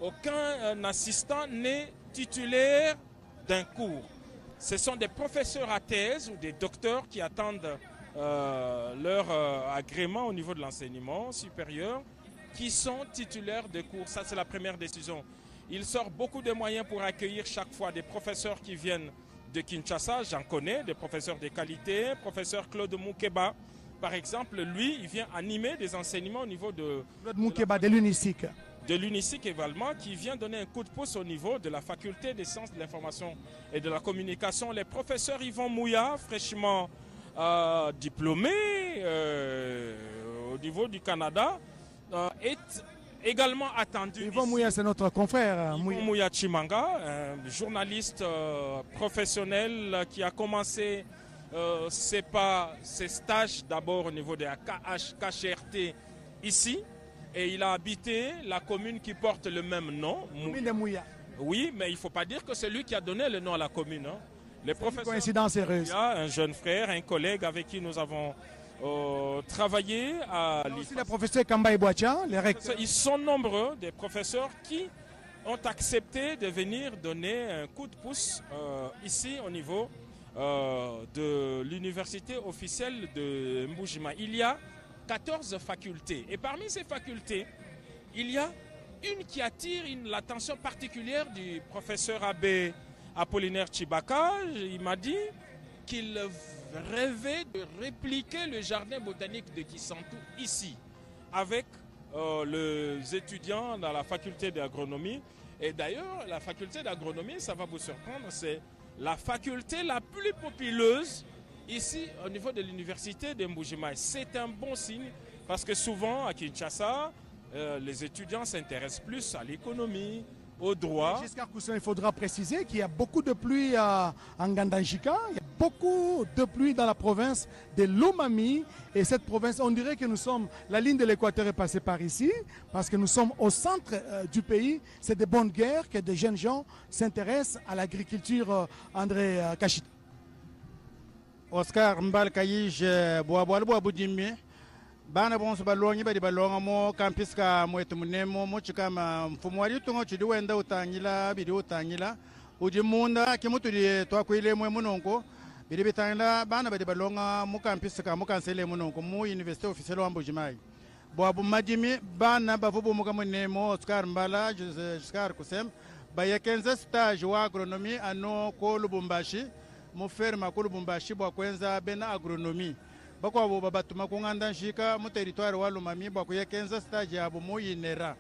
Speaker 4: aucun assistant n'est titulaire d'un cours. Ce sont des professeurs à thèse ou des docteurs qui attendent leur agrément au niveau de l'enseignement supérieur qui sont titulaires de cours. Ça, c'est la première décision. Il sort beaucoup de moyens pour accueillir chaque fois des professeurs qui viennent de Kinshasa. J'en connais, des professeurs de qualité. Professeur Claude Moukeba, par exemple, lui, il vient animer des enseignements au niveau de...
Speaker 2: Claude Moukeba de l'UNISIC.
Speaker 4: De l'UNISIC également, qui vient donner un coup de pouce au niveau de la faculté des sciences de l'information et de la communication. Les professeurs Yvon Mouya, fraîchement diplômé au niveau du Canada, est également attendu.
Speaker 2: Yvon Mouya, c'est notre confrère.
Speaker 4: Yvon Mouya Chimanga, un journaliste professionnel qui a commencé ses stages d'abord au niveau de la KHRT ici. Et il a habité la commune qui porte le même nom. Oui, mais il ne faut pas dire que c'est lui qui a donné le nom à la commune. Hein. Les professeurs,
Speaker 2: coïncidence heureuse.
Speaker 4: Il y a un jeune frère, un collègue avec qui nous avons travaillé à
Speaker 2: aussi le professeur Kamba Ibouacha, les recteurs.
Speaker 4: Ils sont nombreux, des professeurs qui ont accepté de venir donner un coup de pouce ici au niveau de l'université officielle de Mbuji-Mayi. Il y a 14 facultés. Et parmi ces facultés, il y a une qui attire l'attention particulière du professeur Abbé Apollinaire Chibaka. Il m'a dit qu'il rêvait de répliquer le jardin botanique de Kisantu ici, avec les étudiants dans la faculté d'agronomie. Et d'ailleurs, la faculté d'agronomie, ça va vous surprendre, c'est la faculté la plus populeuse ici au niveau de l'université de Mbuji-Mayi. C'est un bon signe parce que souvent à Kinshasa, les étudiants s'intéressent plus à l'économie, au droit.
Speaker 2: Jusqu'à Koussin, il faudra préciser qu'il y a beaucoup de pluie en Gandanjika, il y a beaucoup de pluie dans la province de Lomami. Et cette province, on dirait que nous sommes, la ligne de l'équateur est passée par ici, parce que nous sommes au centre du pays. C'est de bonnes guerres que des jeunes gens s'intéressent à l'agriculture. André Kachit.
Speaker 6: Oscar Mbalkayij Boabouabouadimé. Bana bonso balongi badi balonga mo campus ka mwetu munemo mo chikama mfumo wali tungo chidi wenda utangila bidi utangila uji munda kimutu di twakwile mwe munonko bidi bitangila bana badi balonga mo campus ka mo kansele munonko mo université officielle wa Mbuji-Mayi boabu madimi bana bavubu mo kamunemo Oscar Mbala Oscar Kusem bayekenza stage wa agronomie ano ko Lubumbashi mo ferma ko Lubumbashi bwa kwenza bena agronomie bako abo babatuma kunganda nshika mu territoire wa Lomami bako yekenza stage abo moyinera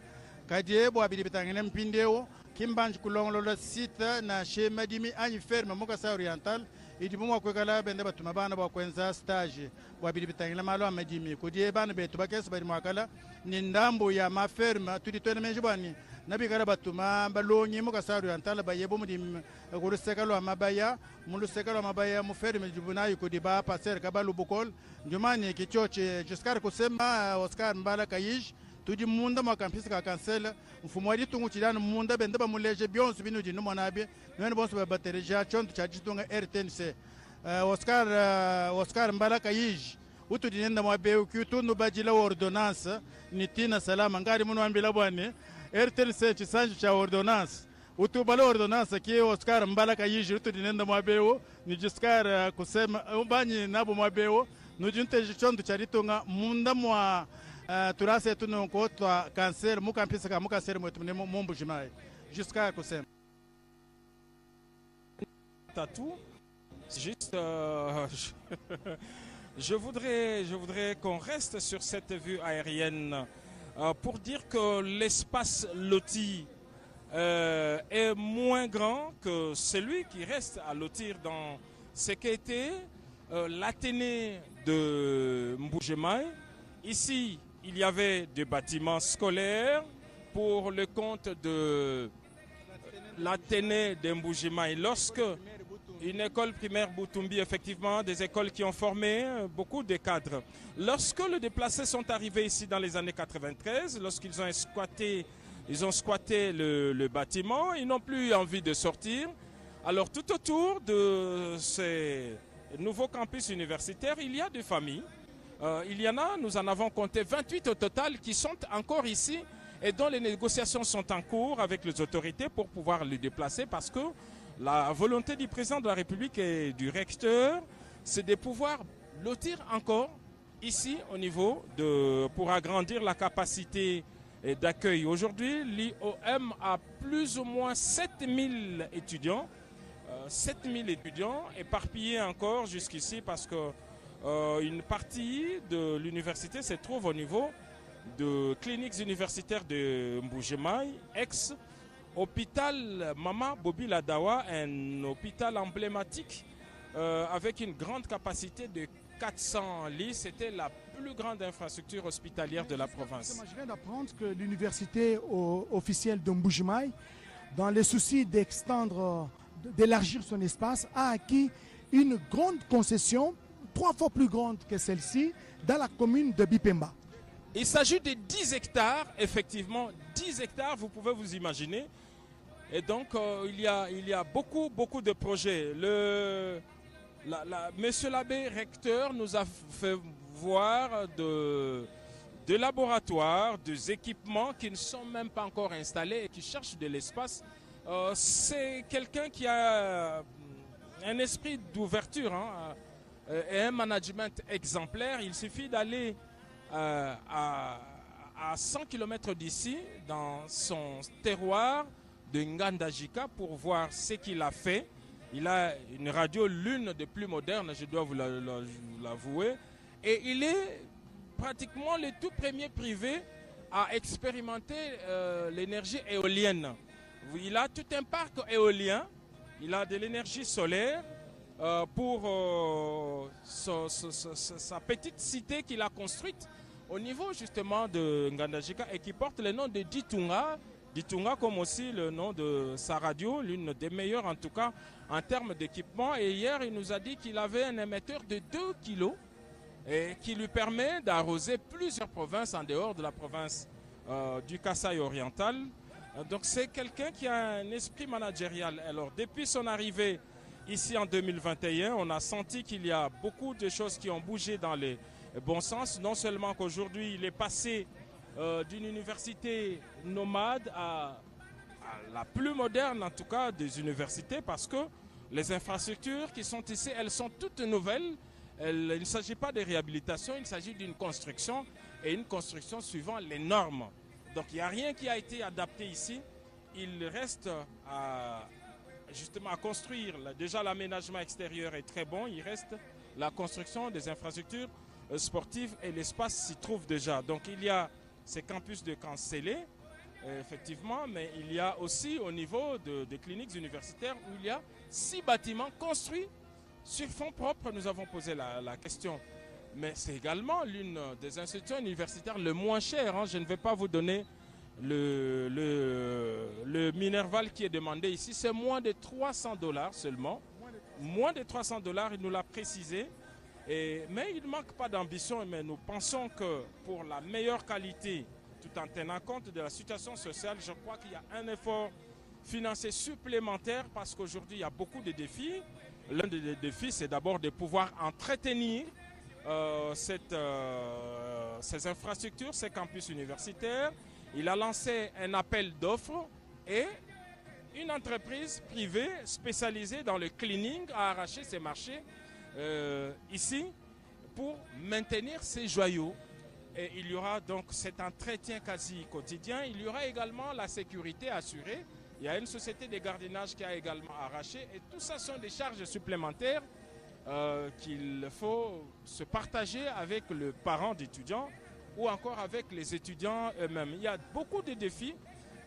Speaker 6: kadie bo abili bitangene mpindeo kimbanji kulongolo site na shema dimi anyi ferme mu Kasai Oriental idimu mwa kwekala bende batuma bana bakwenza stage bo abili bitangene malo amadimi kudie bana betu bakesa bali mwakala ni ndambo ya maferme tudi twene menjibani nabikala batuma balonyi mu Kasai Oriental bayebo mudim kurusekalo amabaya mulusekalo amabaya mu ferme jibunayi kudiba passer kabalu bukol njumani kichoche Oscar Kusema Oscar Mbalkayij tudi munda ma campus ka cancel mfumo wadi tungu chidana munda bende ba muleje byonse binu dinu monabe nene bonso ba batereja chonto chajitunga RTNC Oscar Mbalkayij utu dinenda mwa be kutundu bajila ordonnance nitina salama ngari muno ambila bwane RTNC chisanju cha ordonnance utu bala ordonnance ki Oscar Mbalkayij utu dinenda mwa be ni Oscar Kusema banyi nabo mwa be nujunte chonto charitunga munda mwa turase tunonko twa cancer mu campus ka mu cancer mwetu mu Mbuji-Mayi jusqu'à Kusema
Speaker 4: Tatou juste je voudrais qu'on reste sur cette vue aérienne pour dire que l'espace loti est moins grand que celui qui reste à lotir dans ce qu'était l'Athénée de Mbuji-Mayi. Ici, il y avait des bâtiments scolaires pour le compte de l'Athénée de Mbuji-Mayi. Lorsque une école primaire Boutumbi, effectivement, des écoles qui ont formé beaucoup de cadres. Lorsque les déplacés sont arrivés ici dans les années 93, lorsqu'ils ont squatté le bâtiment, ils n'ont plus envie de sortir. Alors tout autour de ces nouveaux campus universitaires, il y a des familles. Il y en a, nous en avons compté 28 au total qui sont encore ici et dont les négociations sont en cours avec les autorités pour pouvoir les déplacer parce que la volonté du président de la République et du recteur, c'est de pouvoir lotir encore ici au niveau pour agrandir la capacité d'accueil. Aujourd'hui, l'IOM a plus ou moins 7000 étudiants, 7000 étudiants éparpillés encore jusqu'ici parce que une partie de l'université se trouve au niveau de cliniques universitaires de Mbuji-Mayi, ex-hôpital Mama Bobi Ladawa, un hôpital emblématique avec une grande capacité de 400 lits. C'était la plus grande infrastructure hospitalière de la province.
Speaker 2: Je viens d'apprendre que l'université officielle de Mbuji-Mayi, dans les soucis d'élargir son espace, a acquis une grande concession, 3 fois plus grande que celle-ci, dans la commune de Bipemba.
Speaker 4: Il s'agit de 10 hectares, effectivement, 10 hectares, vous pouvez vous imaginer. Et donc, il y a beaucoup de projets. Monsieur l'abbé recteur nous a fait voir des laboratoires, des équipements qui ne sont même pas encore installés et qui cherchent de l'espace. C'est quelqu'un qui a un esprit d'ouverture et un management exemplaire. Il suffit d'aller à 100 km d'ici, dans son terroir de Ngandajika, pour voir ce qu'il a fait. Il a une radio, l'une des plus modernes, je dois vous l'avouer. Et il est pratiquement le tout premier privé à expérimenter l'énergie éolienne. Il a tout un parc éolien, il a de l'énergie solaire pour sa petite cité qu'il a construite au niveau justement de Ngandajika et qui porte le nom de Ditunga. Ditunga comme aussi le nom de sa radio, l'une des meilleures en tout cas en termes d'équipement. Et hier, il nous a dit qu'il avait un émetteur de 2 kilos et qui lui permet d'arroser plusieurs provinces en dehors de la province du Kasaï oriental. Donc c'est quelqu'un qui a un esprit managérial. Alors depuis son arrivée ici en 2021, on a senti qu'il y a beaucoup de choses qui ont bougé dans les bons sens. Non seulement qu'aujourd'hui il est passé d'une université nomade à la plus moderne en tout cas des universités, parce que les infrastructures qui sont ici, elles sont toutes nouvelles. Il ne s'agit pas de réhabilitation, il s'agit d'une construction et une construction suivant les normes. Donc il n'y a rien qui a été adapté ici. Il reste justement à construire. Déjà l'aménagement extérieur est très bon. Il reste la construction des infrastructures sportives et l'espace s'y trouve déjà. Donc il y a ces campus de cancellés, effectivement, mais il y a aussi au niveau des cliniques universitaires où il y a 6 bâtiments construits sur fonds propres. Nous avons posé la question. Mais c'est également l'une des institutions universitaires le moins chères. Je ne vais pas vous donner le Minerval qui est demandé ici. C'est moins de $300 seulement. Moins de $300, il nous l'a précisé. Mais il ne manque pas d'ambition. Mais nous pensons que pour la meilleure qualité, tout en tenant compte de la situation sociale, je crois qu'il y a un effort financier supplémentaire parce qu'aujourd'hui, il y a beaucoup de défis. L'un des défis, c'est d'abord de pouvoir entretenir ces infrastructures, ces campus universitaires. Il a lancé un appel d'offres et une entreprise privée spécialisée dans le cleaning a arraché ses marchés ici pour maintenir ces joyaux. Et il y aura donc cet entretien quasi quotidien. Il y aura également la sécurité assurée. Il y a une société de gardiennage qui a également arraché. Et tout ça sont des charges supplémentaires qu'il faut se partager avec le parent d'étudiants ou encore avec les étudiants eux-mêmes. Il y a beaucoup de défis.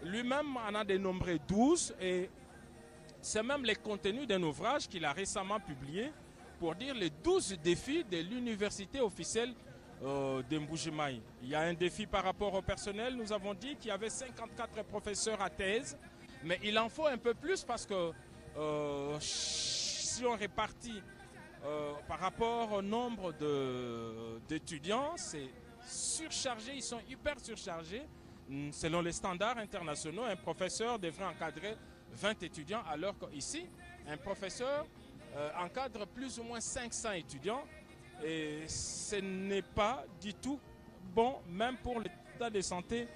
Speaker 4: Lui-même en a dénombré 12 et c'est même les contenus d'un ouvrage qu'il a récemment publié pour dire les 12 défis de l'université officielle de Mbuji-Mayi. Il y a un défi par rapport au personnel. Nous avons dit qu'il y avait 54 professeurs à thèse, mais il en faut un peu plus parce que si on répartit par rapport au nombre d'étudiants, c'est surchargé, ils sont hyper surchargés. Selon les standards internationaux, un professeur devrait encadrer 20 étudiants, alors qu'ici, un professeur encadre plus ou moins 500 étudiants. Et ce n'est pas du tout bon, même pour l'état de santé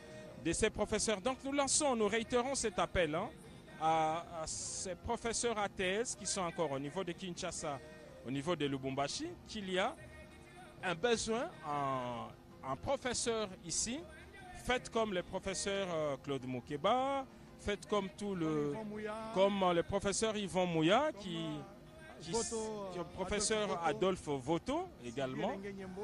Speaker 4: de ces professeurs. Donc nous réitérons cet appel à ces professeurs à thèse qui sont encore au niveau de Kinshasa, au niveau de Lubumbashi, qu'il y a un besoin en professeurs ici. Faites comme le professeur Claude Moukeba, faites comme le professeur Yvon Mouya, le professeur Adolphe Voto également,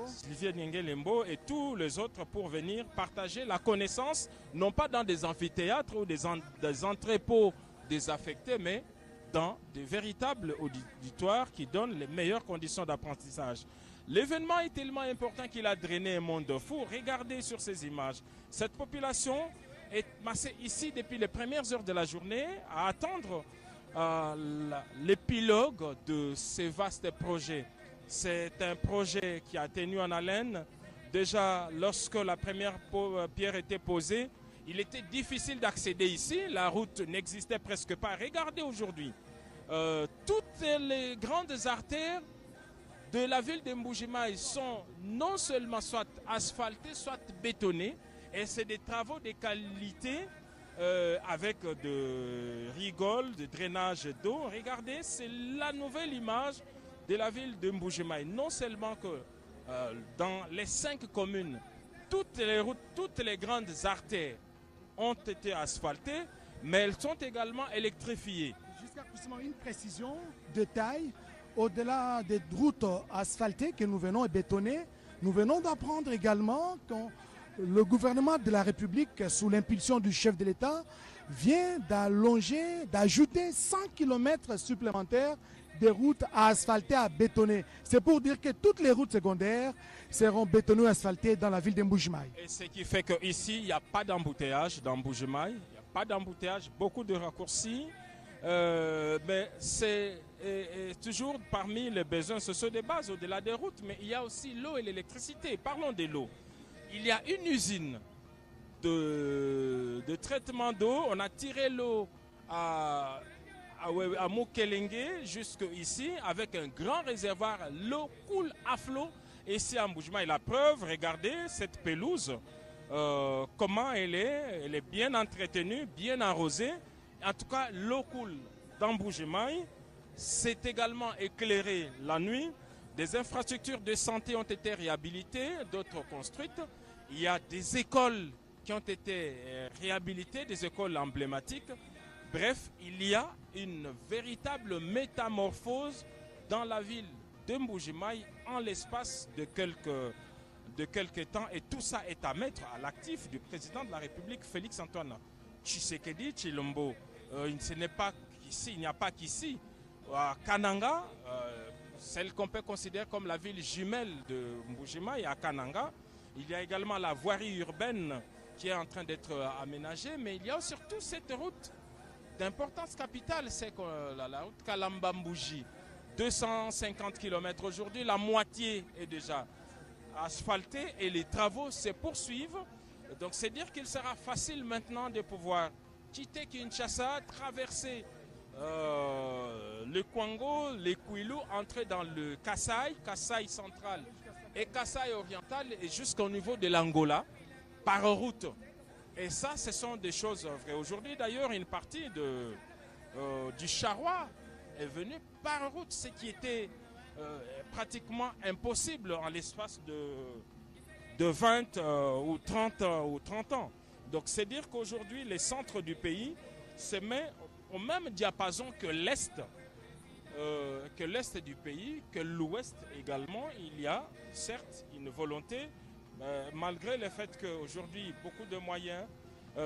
Speaker 4: Sylvie Nyengelembo et tous les autres pour venir partager la connaissance, non pas dans des amphithéâtres ou des entrepôts désaffectés, mais dans des véritables auditoires qui donnent les meilleures conditions d'apprentissage. L'événement est tellement important qu'il a drainé un monde fou. Regardez sur ces images. Cette population est massée ici depuis les premières heures de la journée à attendre l'épilogue de ces vastes projets. C'est un projet qui a tenu en haleine. Déjà, lorsque la première pierre était posée, il était difficile d'accéder ici. La route n'existait presque pas. Regardez aujourd'hui, toutes les grandes artères de la ville de Mbuji-Mayi sont non seulement soit asphaltées, soit bétonnées. Et c'est des travaux de qualité avec de rigoles, de drainage d'eau. Regardez, c'est la nouvelle image de la ville de Mbuji-Mayi. Non seulement que dans les 5 communes, toutes les routes, toutes les grandes artères ont été asphaltées, mais elles sont également électrifiées.
Speaker 2: Jusqu'à justement une précision de taille, au-delà des routes asphaltées que nous venons et bétonnées, nous venons d'apprendre également que le gouvernement de la République, sous l'impulsion du chef de l'État, vient d'ajouter 100 km supplémentaires des routes à asphalter, à bétonner. C'est pour dire que toutes les routes secondaires seront bétonnées et asphaltées dans la ville de Mbuji-Mayi.
Speaker 4: Et ce qui fait qu'ici, il n'y a pas d'embouteillage dans Mbuji-Mayi. Il n'y a pas d'embouteillage, beaucoup de raccourcis. Mais c'est toujours parmi les besoins sociaux de base, au-delà des routes. Mais il y a aussi l'eau et l'électricité. Parlons de l'eau. Il y a une usine de traitement d'eau. On a tiré l'eau à Mukelenge jusqu'ici avec un grand réservoir. L'eau coule à flot ici à Mbuji-Mayi. La preuve, regardez cette pelouse, comment elle est bien entretenue, bien arrosée. En tout cas, l'eau coule dans Mbuji-Mayi. C'est également éclairé la nuit. Des infrastructures de santé ont été réhabilitées, d'autres construites. Il y a des écoles qui ont été réhabilitées, des écoles emblématiques. Bref, il y a une véritable métamorphose dans la ville de Mbuji-Mayi en l'espace de quelques temps. Et tout ça est à mettre à l'actif du président de la République, Félix Antoine Tshisekedi Tshilombo. Ce n'est pas ici, il n'y a pas qu'ici. À Kananga, celle qu'on peut considérer comme la ville jumelle de Mbuji-Mayi, à Kananga, il y a également la voirie urbaine qui est en train d'être aménagée, mais il y a surtout cette route d'importance capitale, c'est la route Kalamba-Mbuji, 250 km aujourd'hui, la moitié est déjà asphaltée et les travaux se poursuivent. Donc c'est dire qu'il sera facile maintenant de pouvoir quitter Kinshasa, traverser le Kwango, le Kwilu, entrer dans le Kasaï central et Kasaï oriental et jusqu'au niveau de l'Angola par route. Et ça, ce sont des choses vraies. Aujourd'hui, d'ailleurs, une partie du Charrois est venue par route, ce qui était pratiquement impossible en l'espace de 20 ou 30 ans. Donc, c'est dire qu'aujourd'hui, les centres du pays se mettent au même diapason que l'Est du pays, que l'Ouest également. Il y a certes une volonté, malgré le fait qu'aujourd'hui beaucoup de moyens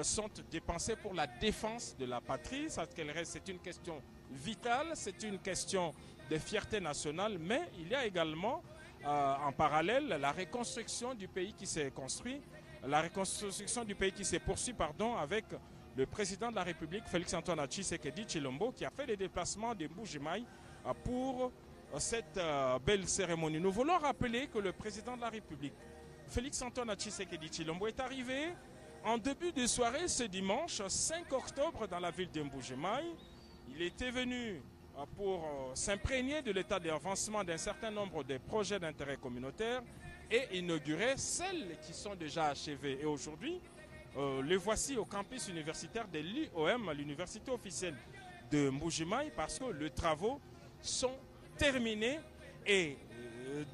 Speaker 4: sont dépensés pour la défense de la patrie. C'est une question vitale, c'est une question de fierté nationale, mais il y a également en parallèle la reconstruction du pays qui s'est construit, la reconstruction du pays qui s'est poursuit avec le président de la République, Félix Antoine Tshisekedi Tshilombo, qui a fait des déplacements de Mbuji-Mayi pour cette belle cérémonie. Nous voulons rappeler que le président de la République, Félix Antoine Tshisekedi Tshilombo, est arrivé en début de soirée ce dimanche 5 octobre dans la ville de Mbuji-Mayi. Il était venu pour s'imprégner de l'état d'avancement d'un certain nombre de projets d'intérêt communautaire et inaugurer celles qui sont déjà achevées. Et aujourd'hui, les voici au campus universitaire de l'IOM, l'université officielle de Mbuji-Mayi, parce que les travaux sont terminés et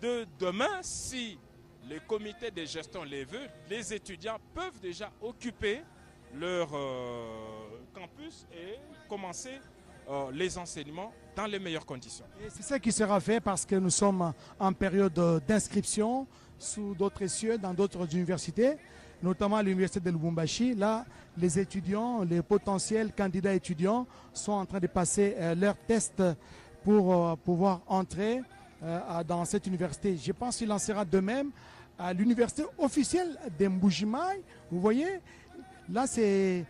Speaker 4: de demain, si le comité de gestion les veut, les étudiants peuvent déjà occuper leur campus et commencer les enseignements dans les meilleures conditions.
Speaker 2: C'est ça qui sera fait parce que nous sommes en période d'inscription sous d'autres cieux, dans d'autres universités, notamment à l'université de Lubumbashi. Là, les étudiants, les potentiels candidats étudiants sont en train de passer leurs tests pour pouvoir entrer dans cette université. Je pense qu'il en sera de même à l'université officielle de Mbuji-Mayi. Vous voyez, Là, c'est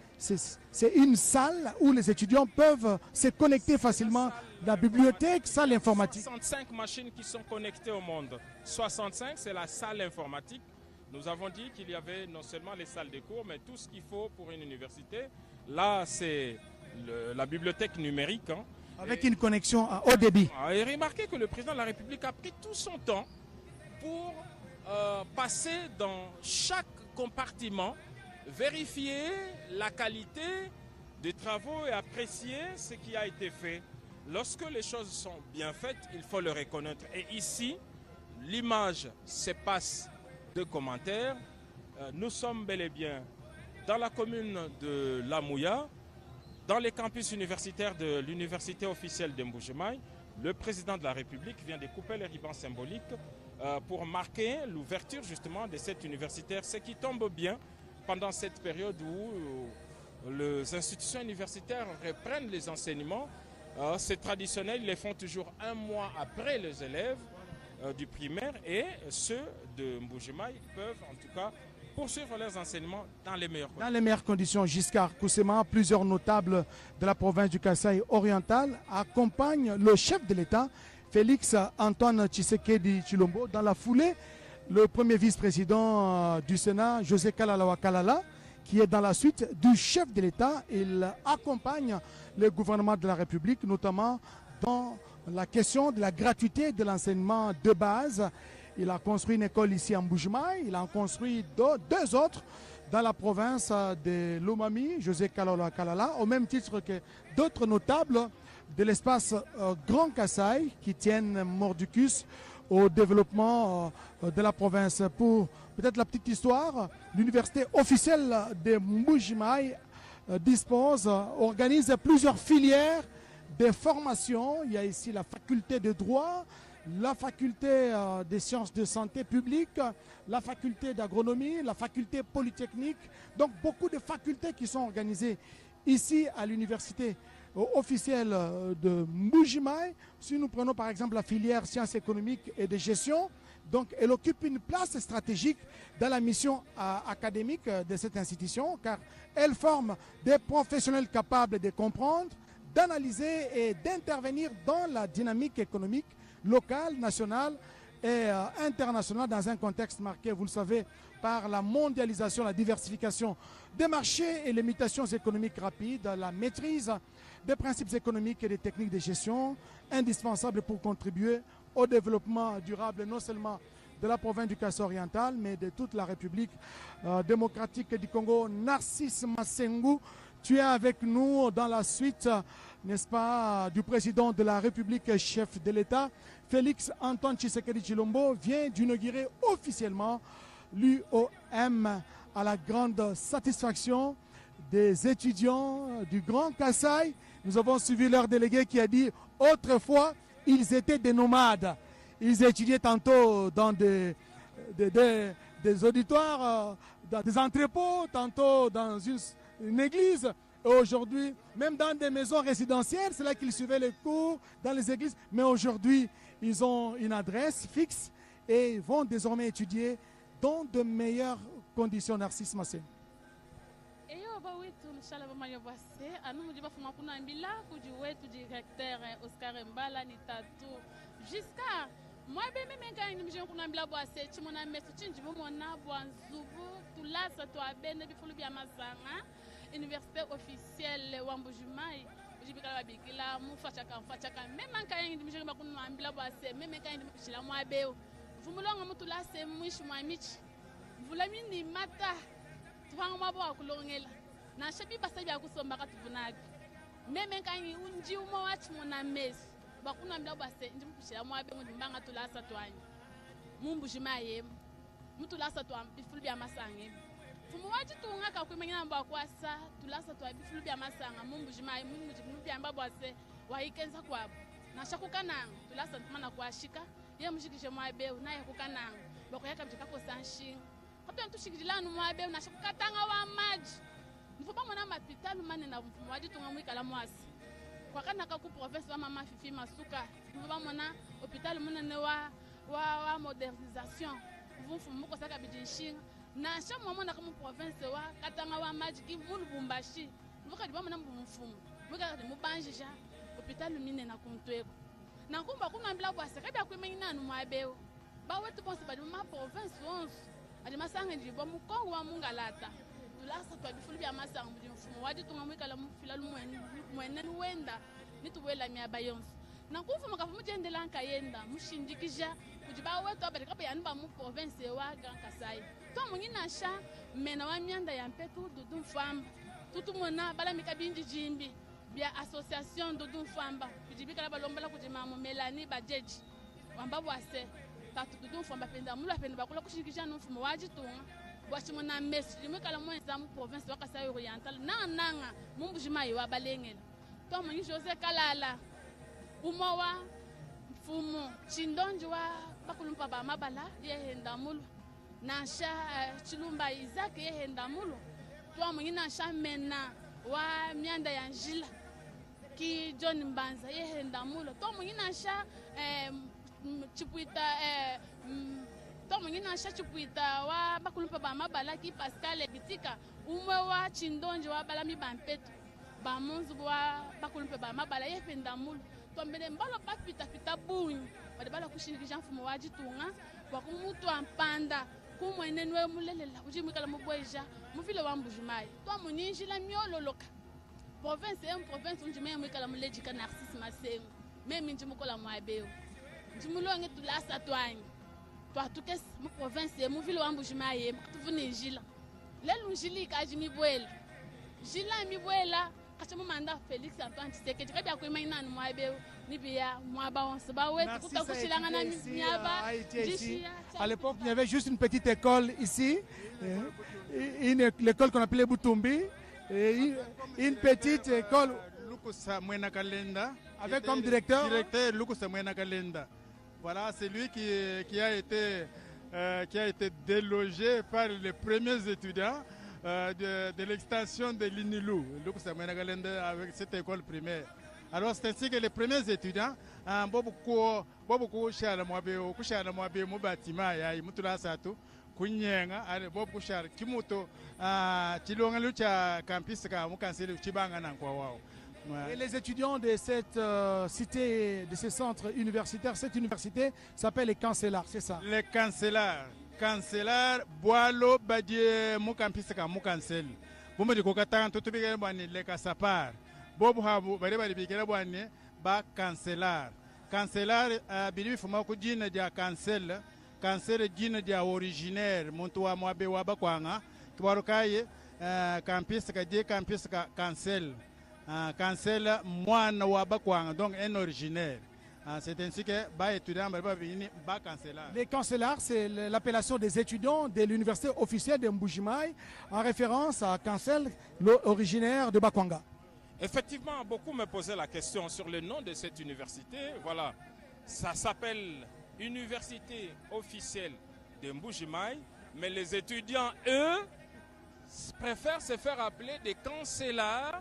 Speaker 2: une salle où les étudiants peuvent se connecter facilement. La bibliothèque, salle informatique.
Speaker 4: 65 machines qui sont connectées au monde. 65, c'est la salle informatique. Nous avons dit qu'il y avait non seulement les salles de cours, mais tout ce qu'il faut pour une université. Là, c'est la bibliothèque numérique. Hein.
Speaker 2: Avec une connexion à haut débit.
Speaker 4: Et remarquez que le président de la République a pris tout son temps pour passer dans chaque compartiment, vérifier la qualité des travaux et apprécier ce qui a été fait. Lorsque les choses sont bien faites, il faut le reconnaître. Et ici, l'image se passe de commentaires. Nous sommes bel et bien dans la commune de Lamouya, dans les campus universitaires de l'université officielle de Mbuji-Mayi. Le président de la République vient de couper les ribans symboliques pour marquer l'ouverture justement de cette universitaire, ce qui tombe bien pendant cette période où les institutions universitaires reprennent les enseignements. C'est traditionnel, ils les font toujours un mois après les élèves du primaire, et ceux de Mbuji-Mayi peuvent en tout cas poursuivre leurs enseignements dans les meilleures conditions.
Speaker 2: Dans les meilleures conditions, Giscard Koussema, plusieurs notables de la province du Kasaï oriental accompagnent le chef de l'État, Félix Antoine Tshisekedi Tshilombo. Dans la foulée, le premier vice-président du Sénat, José Kalala Kalala, qui est dans la suite du chef de l'État. Il accompagne le gouvernement de la République, notamment dans la question de la gratuité de l'enseignement de base. Il a construit une école ici à Mbuji-Mayi, il en a construit deux autres dans la province de Lomami, José Kalala Kalala, au même titre que d'autres notables de l'espace Grand Kasaï qui tiennent mordicus au développement de la province. Pour peut-être la petite histoire, l'université officielle de Mbuji-Mayi organise plusieurs filières de formation. Il y a ici la faculté de droit, la faculté des sciences de santé publique, la faculté d'agronomie, la faculté polytechnique. Donc beaucoup de facultés qui sont organisées ici à l'université officielle de Mbuji-Mayi. Si nous prenons par exemple la filière sciences économiques et de gestion, donc elle occupe une place stratégique dans la mission académique de cette institution, car elle forme des professionnels capables de comprendre, d'analyser et d'intervenir dans la dynamique économique locale, nationale et internationale dans un contexte marqué, vous le savez, par la mondialisation, la diversification des marchés et les mutations économiques rapides, la maîtrise des principes économiques et des techniques de gestion indispensables pour contribuer au développement durable non seulement de la province du Kasaï oriental, mais de toute la République démocratique du Congo. Narcisse Massengu, tu es avec nous dans la suite, n'est-ce pas, du président de la République, chef de l'État. Félix Antoine Tshisekedi Tshilombo vient d'inaugurer officiellement l'UOM à la grande satisfaction des étudiants du Grand Kasaï. Nous avons suivi leur délégué qui a dit autrefois, ils étaient des nomades. Ils étudiaient tantôt dans des auditoires, dans des entrepôts, tantôt dans une église. Et aujourd'hui, même dans des maisons résidentielles, c'est là qu'ils suivaient les cours, dans les églises. Mais aujourd'hui, ils ont une adresse fixe et vont désormais étudier dans de meilleures conditions. Narcisse Massé.
Speaker 7: Jusqu'à moi, je suis un peu de temps, je suis un peu de temps, université officielle wa Mbuji-Mayi ujibikala babikila mufachaka même quand il me bakunu ambila bwase même quand il me chila mwa beo vumulonga mutu la se mwishi mwa michi vulamini mata tuvanga mabo akulongela na shebi basabi akusomba katuvunabi même quand il unji umo wachi mona mesi bakunu ambila bwase ndimkushila mwa beo ndimbanga tulasa twanye Mbuji-Mayi mutu lasa twa bifulu bya masange Fumuwaji tunga kumenya mba kwasa tulasa twa bifulu bya masanga Mbuji-Mayi bya mbabwase waikenza kwabo na shakukananga tulasa ntmana kwashika ye mushikije mwabe naye kukananga bakuyaka mjika ko sanshin kapya ntushikijilana mwabe na shakukatanga wa maji mfuba mwana mapitalu mane na fumuwaji tunga mwikala mwasi kwa kana ka ku professeur mama Fifi Masuka mfuba mwana hôpital munene wa modernisation mfumu ko saka bijinshinga na sha mwa na kama province wa katanga wa majiki mu Lubumbashi vuka di bamana mfumu vuka di mubanjisha hopital mine na kuntweko na kumba kunambila bwa sekabya kwimenya no mwabeo ba wetu bonse ba di ma province 11 adi masanga ndi bo mukongo wa mungalata tulasa twa bifulu bya masanga mu mfumu wadi tunga mwikala mu filalu mwene wenda nituwela mya bayonse na kufuma kafu mujendela nkayenda mushindikija kujiba wetu abali kapa yanba mu province wa Grand Kasai to mungina sha mena wa myanda ya mpetu dudu famba tutumona bala mikabinji jimbi bya association dudu famba kujibika balomba kujima mu Melanie bajeji wamba bwase tatu dudu famba penda mulu apenda bakula kushindikija no mfumo wajitunga bwachimona mesi limekala mwenza mu province wa Kasai Oriental na nanga mumbujima wa balengela to mungi Jose Kalala umowa mfumo chindonji wa bakulumpa ba mabala yehenda mulu nasha chilumba Isaac yehenda mulu to mwingina sha mena wa myanda ya njila ki John Mbanza yehenda mulu to mwingina sha chipuita to mwingina sha chipuita wa bakulumpa ba mabala ki Pascal Bitika umwe wa chindonji wa balami bampeto ba munzu wa bakulumpa ba mabala yehenda mulu tombele mbalo papita pita bunyi badibala kushirikisha mfumo wajitunga wakumutu ampanda kumwene nwe mulelela ujimikala mubweja mufile wa Mbujimai to muninjila myololoka province province unjime mwikala mulejika Narcisse Masengo memi njimukola mwabeo njimulonge tulasa twanyi twatukes mu province mufile wa Mbujimai mkutuvune njila lelu njilika ajimibwela jila mibwela kachamu manda Félix Antoine Tshisekedi kabya ko imainani mwabeo nibia mwaba onse ba wetu kutakushilanga na miaba.
Speaker 2: À l'époque, il y avait juste une petite école ici, l'école qu'on appelait Butumbi, et une petite école
Speaker 6: Lukusa Mwena Kalenda
Speaker 2: avec comme directeur
Speaker 6: Lukusa Mwena Kalenda. Voilà, c'est lui qui a été délogé par les premiers étudiants de l'extension de l'Inilou, Lukusa Mwena Kalenda, avec cette école primaire. Alors c'est ainsi que les premiers étudiants bobu kushara mwabe mu batima ya mutula satu kunyenga ale bobu kushara kimuto chilonga lucha campus ka mukanseli chibanga na kwa wao.
Speaker 2: Et les étudiants de cette cité, de ce centre universitaire, cette université s'appelle les Cancellars, c'est ça?
Speaker 6: Les Cancellars boalo badie mu campus ka mukanseli. Bomu di kokatanga tutubige bani le kasapar. Bobu habu bari bigera bwane ba Cancellar bili fuma ku jina dia cancel jina dia originaire muntu wa mwabe wa bakwanga kibarukaye campus ka die campus ka cancel mwana wa bakwanga donc un originaire. C'est ainsi que ba étudiant ba Cancellar.
Speaker 2: Les Cancellars, c'est l'appellation des étudiants de l'université officielle de Mbujimai en référence à Cancel, originaire de Bakwanga.
Speaker 4: Effectivement, beaucoup me posaient la question sur le nom de cette université. Voilà, ça s'appelle Université officielle de Mbujimai, mais les étudiants, eux, préfèrent se faire appeler des Cancellars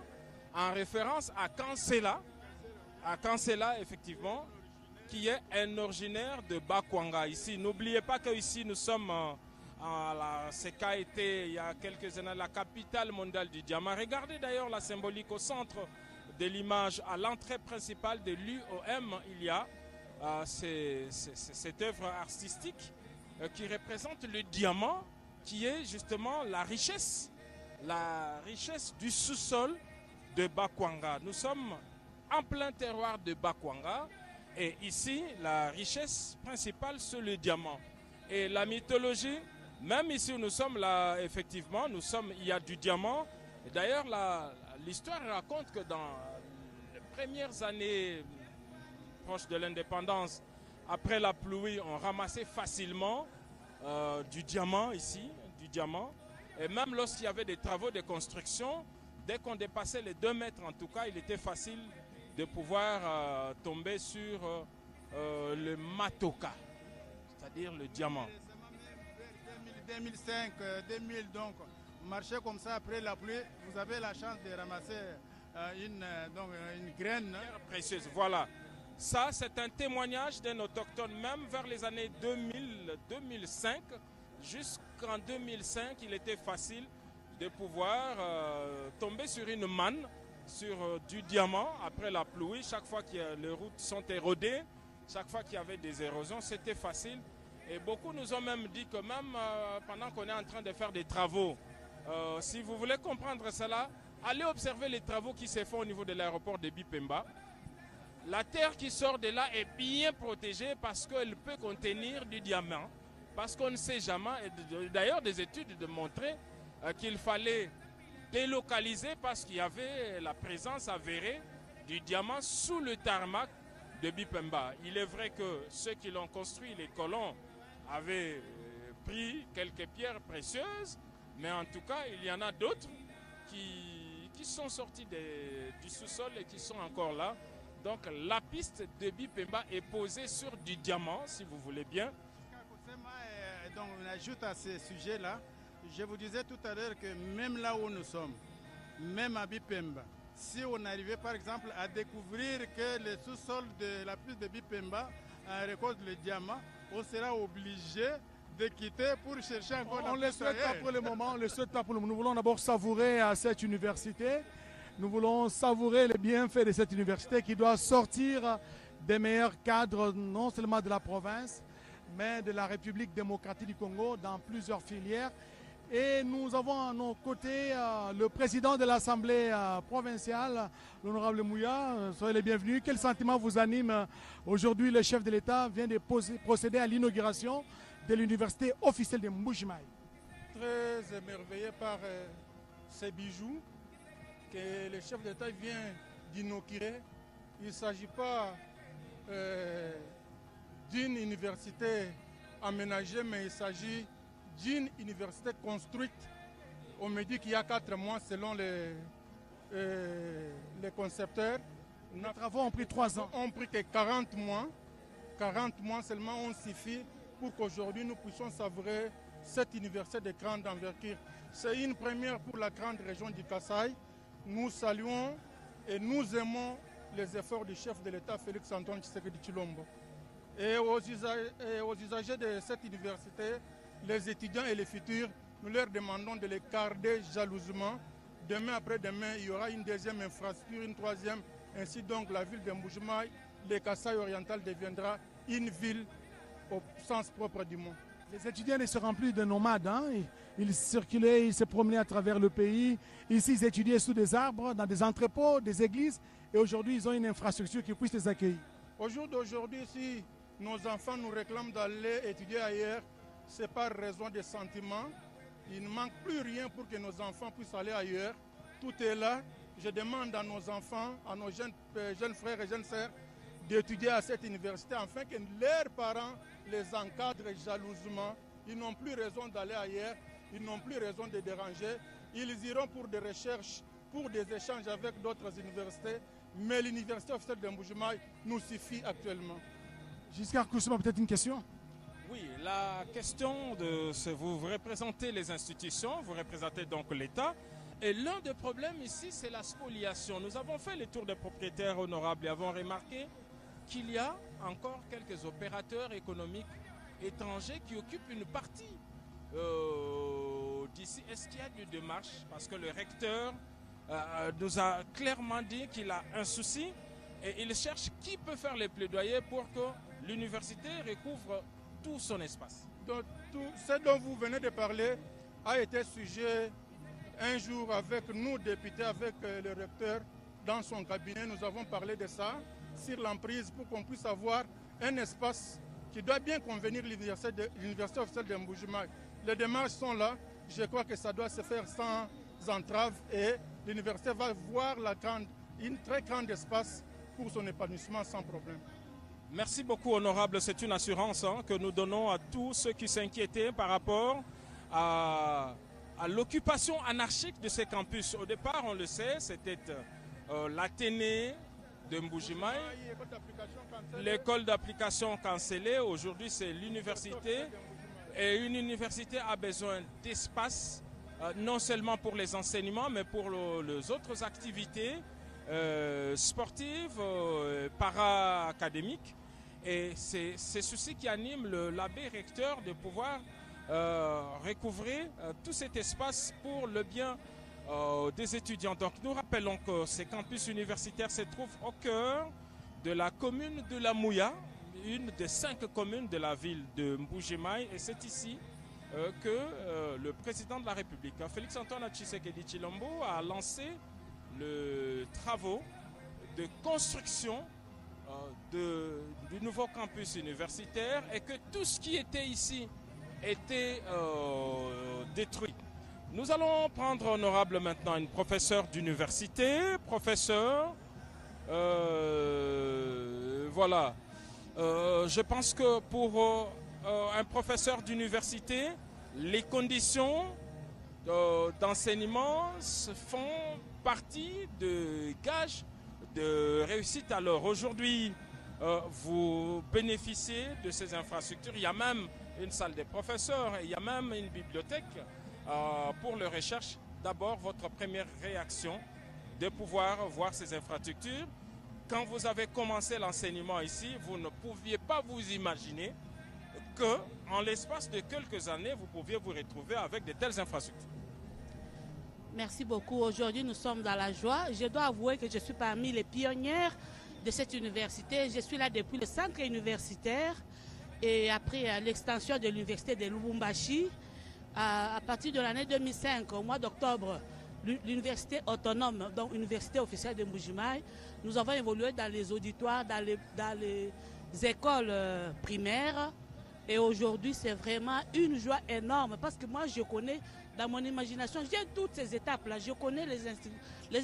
Speaker 4: en référence à Cancella, effectivement, qui est un originaire de Bakwanga. Ici, n'oubliez pas qu'ici, nous sommes ce qu'a été il y a quelques années la capitale mondiale du diamant. Regardez d'ailleurs la symbolique au centre de l'image, à l'entrée principale de l'UOM, il y a cette œuvre artistique qui représente le diamant, qui est justement la richesse du sous-sol de Bakwanga. Nous sommes en plein terroir de Bakwanga et ici, la richesse principale, c'est le diamant. Et la mythologie, même ici où nous sommes là, effectivement, il y a du diamant. D'ailleurs, l'histoire raconte que dans les premières années proches de l'indépendance, après la pluie, on ramassait facilement du diamant ici, Et même lorsqu'il y avait des travaux de construction, dès qu'on dépassait les 2 mètres, en tout cas, il était facile de pouvoir tomber sur le matoka, c'est-à-dire le diamant.
Speaker 6: 2005, 2000, donc, marcher comme ça après la pluie, vous avez la chance de ramasser une graine
Speaker 4: précieuse. Voilà. Ça, c'est un témoignage d'un autochtone, même vers les années 2000-2005, jusqu'à qu'en 2005, il était facile de pouvoir tomber sur une manne, sur du diamant après la pluie. Chaque fois que les routes sont érodées, chaque fois qu'il y avait des érosions, c'était facile. Et beaucoup nous ont même dit que même pendant qu'on est en train de faire des travaux, si vous voulez comprendre cela, allez observer les travaux qui se font au niveau de l'aéroport de Bipemba. La terre qui sort de là est bien protégée parce qu'elle peut contenir du diamant. Parce qu'on ne sait jamais, d'ailleurs des études démontraient qu'il fallait délocaliser parce qu'il y avait la présence avérée du diamant sous le tarmac de Bipemba. Il est vrai que ceux qui l'ont construit, les colons, avaient pris quelques pierres précieuses, mais en tout cas, il y en a d'autres qui sont sortis du sous-sol et qui sont encore là. Donc la piste de Bipemba est posée sur du diamant, si vous voulez bien.
Speaker 6: Donc on ajoute à ce sujet-là, je vous disais tout à l'heure que même là où nous sommes, même à Bipemba, si on arrivait par exemple à découvrir que le sous-sol de la piste de Bipemba récolte le diamant, on sera obligé de quitter pour chercher encore.
Speaker 2: On ne le souhaite pas pour le moment, on le souhaite pas pour le moment. Nous voulons d'abord savourer cette université. Nous voulons savourer les bienfaits de cette université qui doit sortir des meilleurs cadres, non seulement de la province, mais de la République démocratique du Congo dans plusieurs filières. Et nous avons à nos côtés le président de l'Assemblée provinciale, l'honorable Mouya. Soyez les bienvenus. Quel sentiment vous anime aujourd'hui? Le chef de l'État vient de procéder à l'inauguration de l'université officielle de Mbuji-Mayi.
Speaker 8: Très émerveillé par ces bijoux que le chef d'État vient d'inaugurer. Il ne s'agit pas d'une université aménagée, mais il s'agit d'une université construite. On me dit qu'il y a 4 mois selon les concepteurs.
Speaker 2: Les travaux ont pris 3 ans.
Speaker 8: On pris que 40 mois. 40 mois seulement ont suffi pour qu'aujourd'hui nous puissions savourer cette université de grande envergure. C'est une première pour la grande région du Kasaï. Nous saluons et nous aimons les efforts du chef de l'État Félix Antoine Tshisekedi Tshilombo. Et aux usagers de cette université, les étudiants et les futurs, nous leur demandons de les garder jalousement. Demain après-demain, il y aura une deuxième infrastructure, une troisième. Ainsi donc, la ville de Mbuji-Mayi, le Kasaï oriental deviendra une ville au sens propre du mot.
Speaker 2: Les étudiants ne se remplissent de nomades. Hein? Ils circulaient, ils se promenaient à travers le pays. Ici, ils étudiaient sous des arbres, dans des entrepôts, des églises. Et aujourd'hui, ils ont une infrastructure qui puisse les accueillir.
Speaker 8: Au jour d'aujourd'hui, si nos enfants nous réclament d'aller étudier ailleurs, c'est par raison des sentiments. Il ne manque plus rien pour que nos enfants puissent aller ailleurs. Tout est là. Je demande à nos enfants, à nos jeunes frères et jeunes sœurs, d'étudier à cette université afin que leurs parents les encadrent jalousement. Ils n'ont plus raison d'aller ailleurs, ils n'ont plus raison de déranger. Ils iront pour des recherches, pour des échanges avec d'autres universités, mais l'université officielle de Mbuji-Mayi nous suffit actuellement.
Speaker 2: Giscard Koussouma, peut-être une question?
Speaker 4: Oui, la question de vous représentez les institutions, vous représentez donc l'État. Et l'un des problèmes ici, c'est la spoliation. Nous avons fait le tour des propriétaires honorables et avons remarqué qu'il y a encore quelques opérateurs économiques étrangers qui occupent une partie d'ici. Est-ce qu'il y a des démarches? Parce que le recteur nous a clairement dit qu'il a un souci et il cherche qui peut faire les plaidoyers pour que l'université recouvre tout son espace.
Speaker 8: Donc, tout ce dont vous venez de parler a été sujet un jour avec nous, députés, avec le recteur dans son cabinet. Nous avons parlé de ça, sur l'emprise, pour qu'on puisse avoir un espace qui doit bien convenir l'université officielle de Mbuji-Mayi. Les démarches sont là. Je crois que ça doit se faire sans entrave et l'université va voir une très grande espace pour son épanouissement sans problème.
Speaker 4: Merci beaucoup, honorable. C'est une assurance que nous donnons à tous ceux qui s'inquiétaient par rapport à l'occupation anarchique de ces campus. Au départ, on le sait, c'était l'Athénée de Mbuji-Mayi, l'école d'application cancellée. Aujourd'hui, c'est l'université. Et une université a besoin d'espace, non seulement pour les enseignements, mais pour les autres activités sportives, para-académiques. Et c'est ceci qui anime l'abbé recteur de pouvoir recouvrer tout cet espace pour le bien des étudiants. Donc nous rappelons que ces campus universitaires se trouvent au cœur de la commune de La Mouya, une des 5 communes de la ville de Mbuji-Mayi, et c'est ici que le président de la République, Félix-Antoine Tshisekedi Tshilombo, a lancé les travaux de construction du nouveau campus universitaire et que tout ce qui était ici était détruit. Nous allons prendre honorable maintenant une professeure d'université, voilà. Je pense que pour un professeur d'université, les conditions d'enseignement font partie de gages de réussite. Alors aujourd'hui, vous bénéficiez de ces infrastructures. Il y a même une salle des professeurs, il y a même une bibliothèque pour les recherches. D'abord, votre première réaction de pouvoir voir ces infrastructures. Quand vous avez commencé l'enseignement ici, vous ne pouviez pas vous imaginer qu'en l'espace de quelques années, vous pouviez vous retrouver avec de telles infrastructures.
Speaker 9: Merci beaucoup. Aujourd'hui, nous sommes dans la joie. Je dois avouer que je suis parmi les pionnières de cette université. Je suis là depuis le centre universitaire et après l'extension de l'université de Lubumbashi. À partir de l'année 2005, au mois d'octobre, l'université autonome, donc l'université officielle de Mbuji-Mayi, nous avons évolué dans les auditoires, dans les écoles primaires. Et aujourd'hui, c'est vraiment une joie énorme parce que moi, je connais, dans mon imagination, j'ai toutes ces étapes-là. Je connais les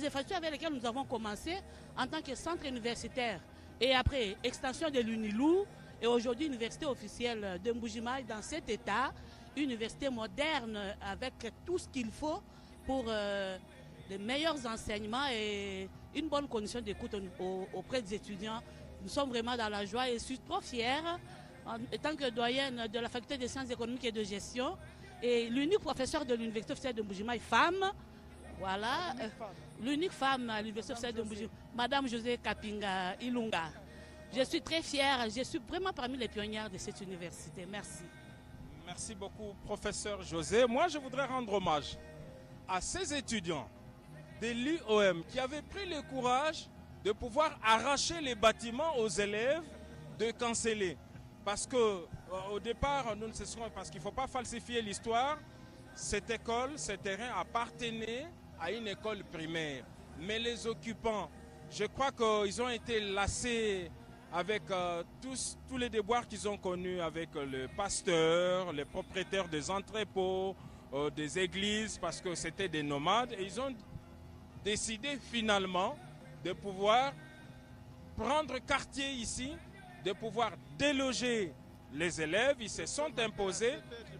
Speaker 9: infrastructures avec lesquelles nous avons commencé en tant que centre universitaire. Et après, extension de l'UNILU et aujourd'hui, université officielle de Mbuji-Mayi dans cet état, université moderne avec tout ce qu'il faut pour les meilleurs enseignements et une bonne condition d'écoute auprès des étudiants. Nous sommes vraiment dans la joie et je suis trop fière en tant que doyenne de la faculté des sciences économiques et de gestion et l'unique professeur de l'université officielle de Mbuji-Mayi, femme, voilà, l'unique femme à l'université officielle de Mbuji-Mayi, Madame José Kapinga Ilunga. Je suis très fière, je suis vraiment parmi les pionnières de cette université. Merci.
Speaker 4: Merci beaucoup, professeur José. Moi, je voudrais rendre hommage à ces étudiants de l'UOM qui avaient pris le courage de pouvoir arracher les bâtiments aux élèves de canceller. Parce qu'au départ, nous ne cesserons, parce qu'il ne faut pas falsifier l'histoire, cette école, ce terrain appartenait à une école primaire. Mais les occupants, je crois qu'ils ont été lassés avec tous les déboires qu'ils ont connus avec le pasteur, les propriétaires des entrepôts, des églises, parce que c'était des nomades. Et ils ont décidé finalement de pouvoir prendre quartier ici, de pouvoir déloger les élèves. Ils se sont imposés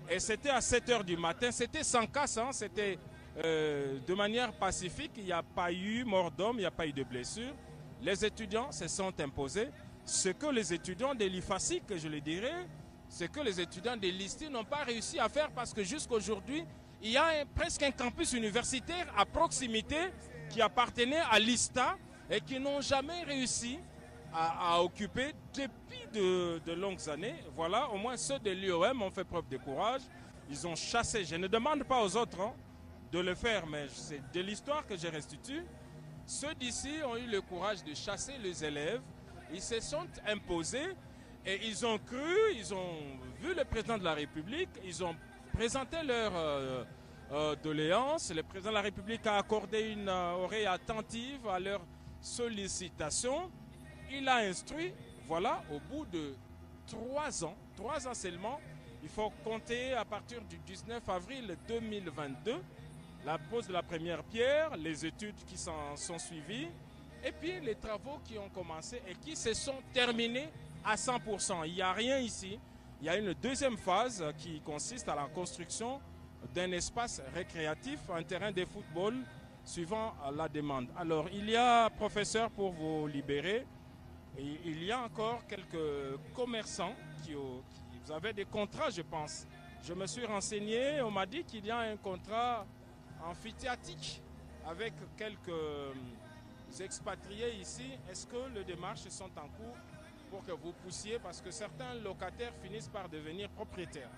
Speaker 4: et c'était à 7 h du matin. C'était sans casse, hein, c'était de manière pacifique. Il n'y a pas eu mort d'homme, il n'y a pas eu de blessure. Les étudiants se sont imposés. Ce que les étudiants de l'IFASI, que je le dirais, ce que les étudiants de l'ISTI n'ont pas réussi à faire parce que jusqu'à aujourd'hui, il y a presque un campus universitaire à proximité qui appartenait à l'ISTA et qui n'ont jamais réussi à occuper depuis de longues années. Voilà, au moins ceux de l'UOM ont fait preuve de courage. Ils ont chassé. Je ne demande pas aux autres de le faire, mais c'est de l'histoire que je restitue. Ceux d'ici ont eu le courage de chasser les élèves. Ils se sont imposés et ils ont cru, ils ont vu le président de la République, ils ont présenté leur doléance. Le président de la République a accordé une oreille attentive à leurs sollicitations. Il a instruit, voilà, au bout de 3 ans seulement, il faut compter à partir du 19 avril 2022, la pose de la première pierre, les études qui s'en sont suivies, et puis les travaux qui ont commencé et qui se sont terminés à 100%. Il n'y a rien ici. Il y a une deuxième phase qui consiste à la construction d'un espace récréatif, un terrain de football, suivant la demande. Alors, il y a, professeur, pour vous libérer, il y a encore quelques commerçants qui vous avez des contrats, je pense. Je me suis renseigné, on m'a dit qu'il y a un contrat amphithéatique avec quelques expatriés ici. Est-ce que les démarches sont en cours pour que vous poussiez, parce que certains locataires finissent par devenir propriétaires?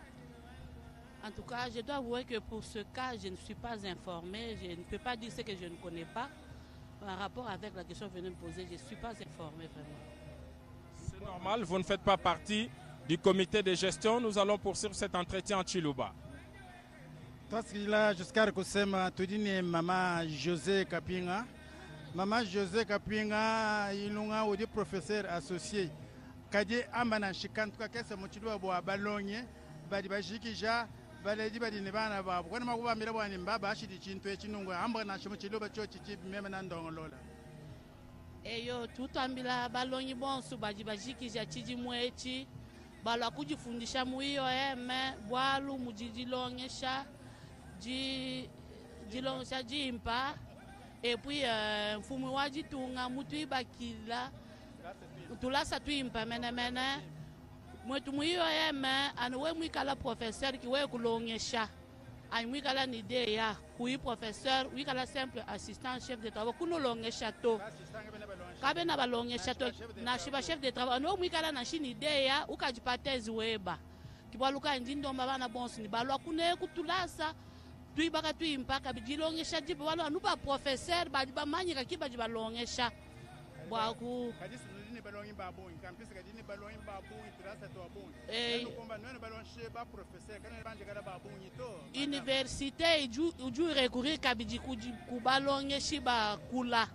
Speaker 9: En tout cas, je dois avouer que pour ce cas, je ne suis pas informée. Je ne peux pas dire ce que je ne connais pas. Par rapport avec la question que vous venez de me poser, je ne suis pas informée vraiment.
Speaker 4: C'est normal, vous ne faites pas partie du comité de gestion. Nous allons poursuivre cet entretien en Chiluba.
Speaker 6: Toskila jusqu'à kusema tudini mama José Kapinga. Mama José Kapinga ilunga udi professeur associé. Kadi ambana shikantuka kesa muchilwa bwa balonye badi bashikija baledi badi nebana babo kwana makuba mira bwani mbaba ashidi chintu echinungu ambana shimuchilwa cho chichi mema na ndongolola.
Speaker 9: Eyo tutambila balonyi bonsu badi bashikija chiji mwechi bala kujifundisha muiyo bwalu mujijilongesha jilongesha jimpa et puis mfumu wajitunga mutu ibakila tulasa tuimpa mene mwetu muiyo anuwe mwikala professeur kiwe kulongesha ay mwikala ni idea kui professeur wikala simple assistant chef de travaux kunolongesha to kabe na balongesha to na shiba chef de travaux anuwe mwikala na shini idea ukajipatezi weba kibwaluka ndindo mabana bonsi ni balwa kune kutulasa tuibaka tuimpaka bijilongesha jibe walo anuba professeur badi bamanyika kiba jibalongesha bwaku université uju recourir kabiji kubalongeshi bakula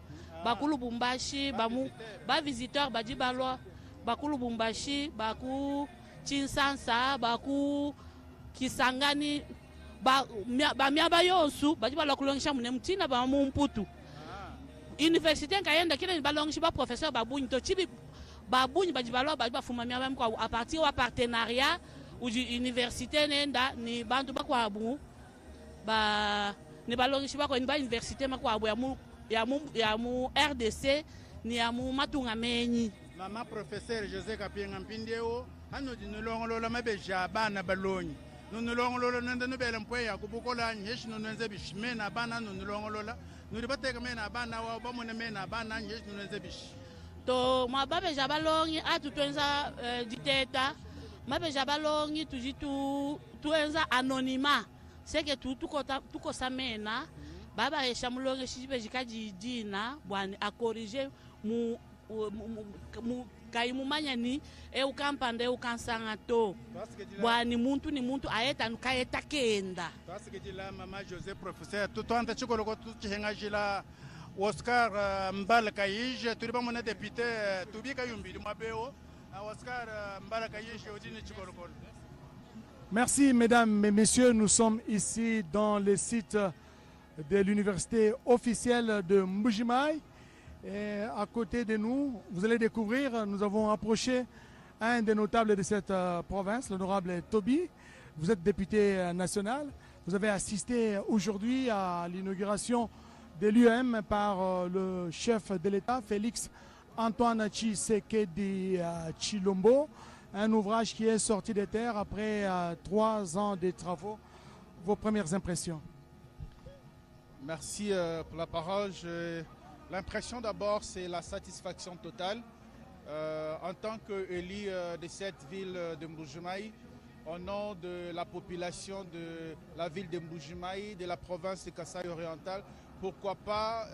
Speaker 9: bakulu bumbashi ba visiteur badi balwa bakulu bumbashi baku Chinsansa baku Kisangani ba miaba yonsu badi balwa kulongesha mune mtina ba mumputu université ngayenda kile balongeshi ba professeur babunyi to chibi babunyi badi balwa badi bafuma miaba mko à partir wa partenariat ou université nenda ni bantu bakwa abu ba ni balongeshi bako ni ba université makwa abu ya mu RDC ni ya mu matunga menyi.
Speaker 6: Mama professeur José Kapinga mpindeo hano dinulongolola mabeja bana balonyi nunulongolola nenda nubela mpwe ya kubukola nyeshi nunenze bishimena bana nunulongolola nuribateka mena bana wa bamone mena bana nyeshi nunenze bishi
Speaker 9: to mababeja balonyi atutwenza diteta mabeja balonyi tujitu tuenza anonymat c'est que tuko samena baba esha mulonge shibe jikaji dina bwani a corriger mu kaimumanya ni ukampande ukansanga to bwani muntu ni muntu ayeta nukayeta kenda
Speaker 6: twasikijila mama José professeur tutwanta chikoloko tuchihenga jila Oscar Mbala Kayije turi bamona député tubika yumbiri mabeo Oscar Mbala Kayije odini chikoloko.
Speaker 2: Merci mesdames et messieurs, nous sommes ici dans le site de l'université officielle de Mbuji-Mayi. Et à côté de nous, vous allez découvrir, nous avons approché un des notables de cette province, l'honorable Toby. Vous êtes député national. Vous avez assisté aujourd'hui à l'inauguration de l'UM par le chef de l'État, Félix Antoine Tshisekedi Tshilombo. Un ouvrage qui est sorti des terres après 3 ans de travaux. Vos premières impressions?
Speaker 8: Merci pour la parole. L'impression d'abord, c'est la satisfaction totale. En tant qu'élu de cette ville de Mbuji-Mayi, au nom de la population de la ville de Mbuji-Mayi, de la province de Kasaï oriental, pourquoi pas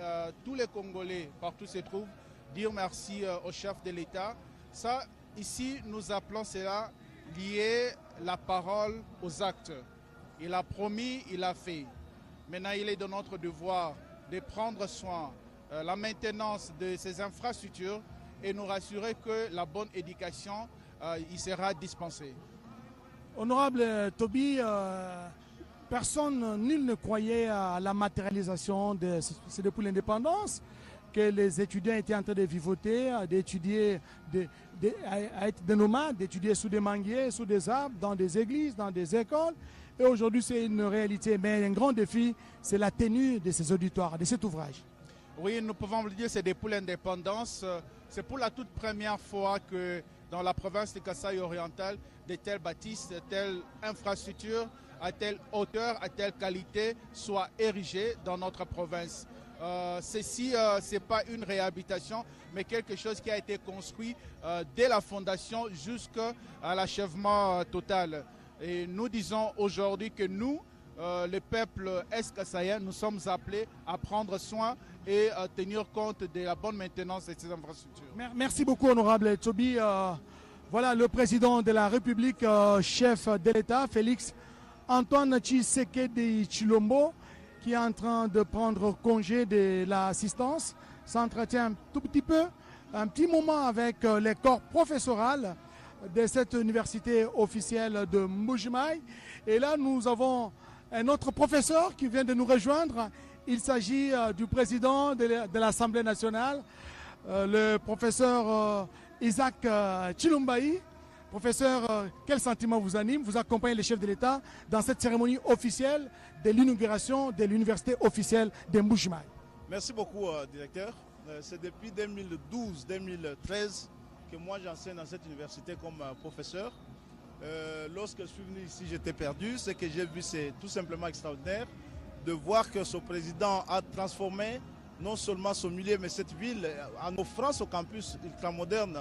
Speaker 8: tous les Congolais, partout se trouvent, dire merci au chef de l'État. Ça, ici, nous appelons cela lier la parole aux actes. Il a promis, il a fait. Maintenant, il est de notre devoir de prendre soin la maintenance de ces infrastructures et nous rassurer que la bonne éducation y sera dispensée.
Speaker 2: Honorable Toby, nul ne croyait à la matérialisation c'est depuis l'indépendance que les étudiants étaient en train de vivoter, d'étudier, à être des nomades, d'étudier sous des manguiers, sous des arbres, dans des églises, dans des écoles. Et aujourd'hui, c'est une réalité. Mais un grand défi, c'est la tenue de ces auditoires, de cet ouvrage.
Speaker 8: Oui, nous pouvons le dire, c'est depuis l'indépendance. C'est pour la toute première fois que dans la province de Kasaï oriental, de telles bâtisses, de telles infrastructures, à telle hauteur, à telle qualité, soient érigées dans notre province. Ceci, ce n'est pas une réhabilitation, mais quelque chose qui a été construit dès la fondation jusqu'à l'achèvement total.
Speaker 6: Et nous disons aujourd'hui que nous, le peuple est-kassaïen, nous sommes appelés à prendre soin et à tenir compte de la bonne maintenance de ces infrastructures.
Speaker 2: Merci beaucoup, honorable Toby. Voilà le président de la République, chef de l'État, Félix Antoine Tshisekedi Tshilombo, qui est en train de prendre congé de l'assistance, s'entretient un tout petit peu, un petit moment avec les corps professoral de cette université officielle de Mbuji-Mayi. Et là, nous avons un autre professeur qui vient de nous rejoindre. Il s'agit du président de l'Assemblée nationale, le professeur Isaac Tshilombayi. Professeur, quel sentiment vous anime? Vous accompagnez le chef de l'État dans cette cérémonie officielle de l'inauguration de l'université officielle de Mbuji-Mayi.
Speaker 10: Merci beaucoup, directeur. C'est depuis 2012-2013 que moi j'enseigne dans cette université comme professeur. Lorsque je suis venu ici, j'étais perdu. Ce que j'ai vu, c'est tout simplement extraordinaire de voir que ce président a transformé non seulement ce milieu, mais cette ville en offrant ce campus ultramoderne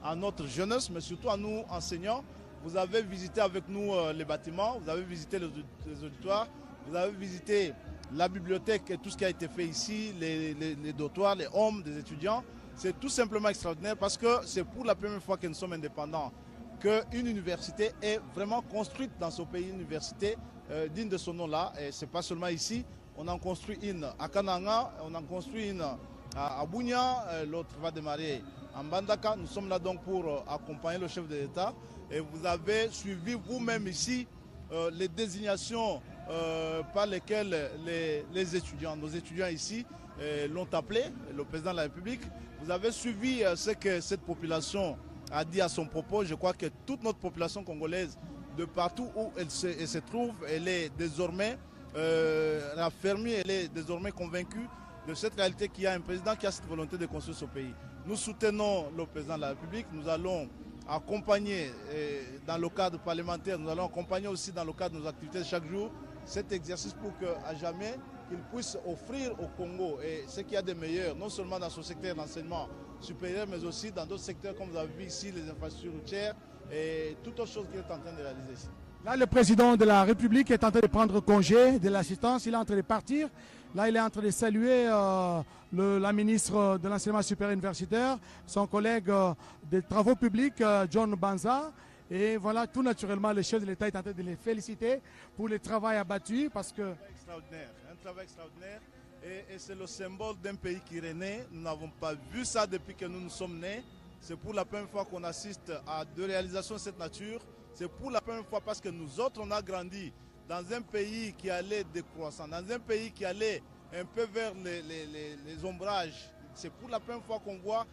Speaker 10: à notre jeunesse, mais surtout à nous enseignants. Vous avez visité avec nous les bâtiments, vous avez visité les auditoires, vous avez visité la bibliothèque et tout ce qui a été fait ici, les dortoirs, les hommes des étudiants. C'est tout simplement extraordinaire parce que c'est pour la première fois que nous sommes indépendants qu'une université est vraiment construite dans ce pays, une université digne de son nom-là. Et ce n'est pas seulement ici, on en construit une à Kananga, on en construit une à Bunia, l'autre va démarrer en Bandaka. Nous sommes là donc pour accompagner le chef de l'État. Et vous avez suivi vous-même ici les désignations par lesquelles les étudiants, nos étudiants ici, l'ont appelé, le président de la République. Vous avez suivi ce que cette population a dit à son propos. Je crois que toute notre population congolaise, de partout où elle se trouve, elle est désormais raffermie, elle est désormais convaincue de cette réalité qu'il y a un président qui a cette volonté de construire ce pays. Nous soutenons le président de la République, nous allons accompagner dans le cadre parlementaire, nous allons accompagner aussi dans le cadre de nos activités de chaque jour cet exercice pour qu'à jamais qu'il puisse offrir au Congo et ce qu'il y a de meilleur, non seulement dans ce secteur d'enseignement supérieur, mais aussi dans d'autres secteurs comme vous avez vu ici, les infrastructures routières et toutes autres choses qu'il est en train de réaliser ici.
Speaker 2: Là, le président de la République est en train de prendre congé de l'assistance, il est en train de partir. Là, il est en train de saluer la ministre de l'Enseignement supérieur universitaire, son collègue des Travaux publics, John Banza. Et voilà, tout naturellement, le chef de l'État est en train de les féliciter pour le travail abattu parce que...
Speaker 10: Un travail extraordinaire. Et c'est le symbole d'un pays qui renaît. Nous n'avons pas vu ça depuis que nous nous sommes nés. C'est pour la première fois qu'on assiste à deux réalisations de cette nature. C'est pour la première fois parce que nous autres, on a grandi dans un pays qui allait décroissant, dans un pays qui allait un peu vers les ombrages. C'est pour la première fois qu'on voit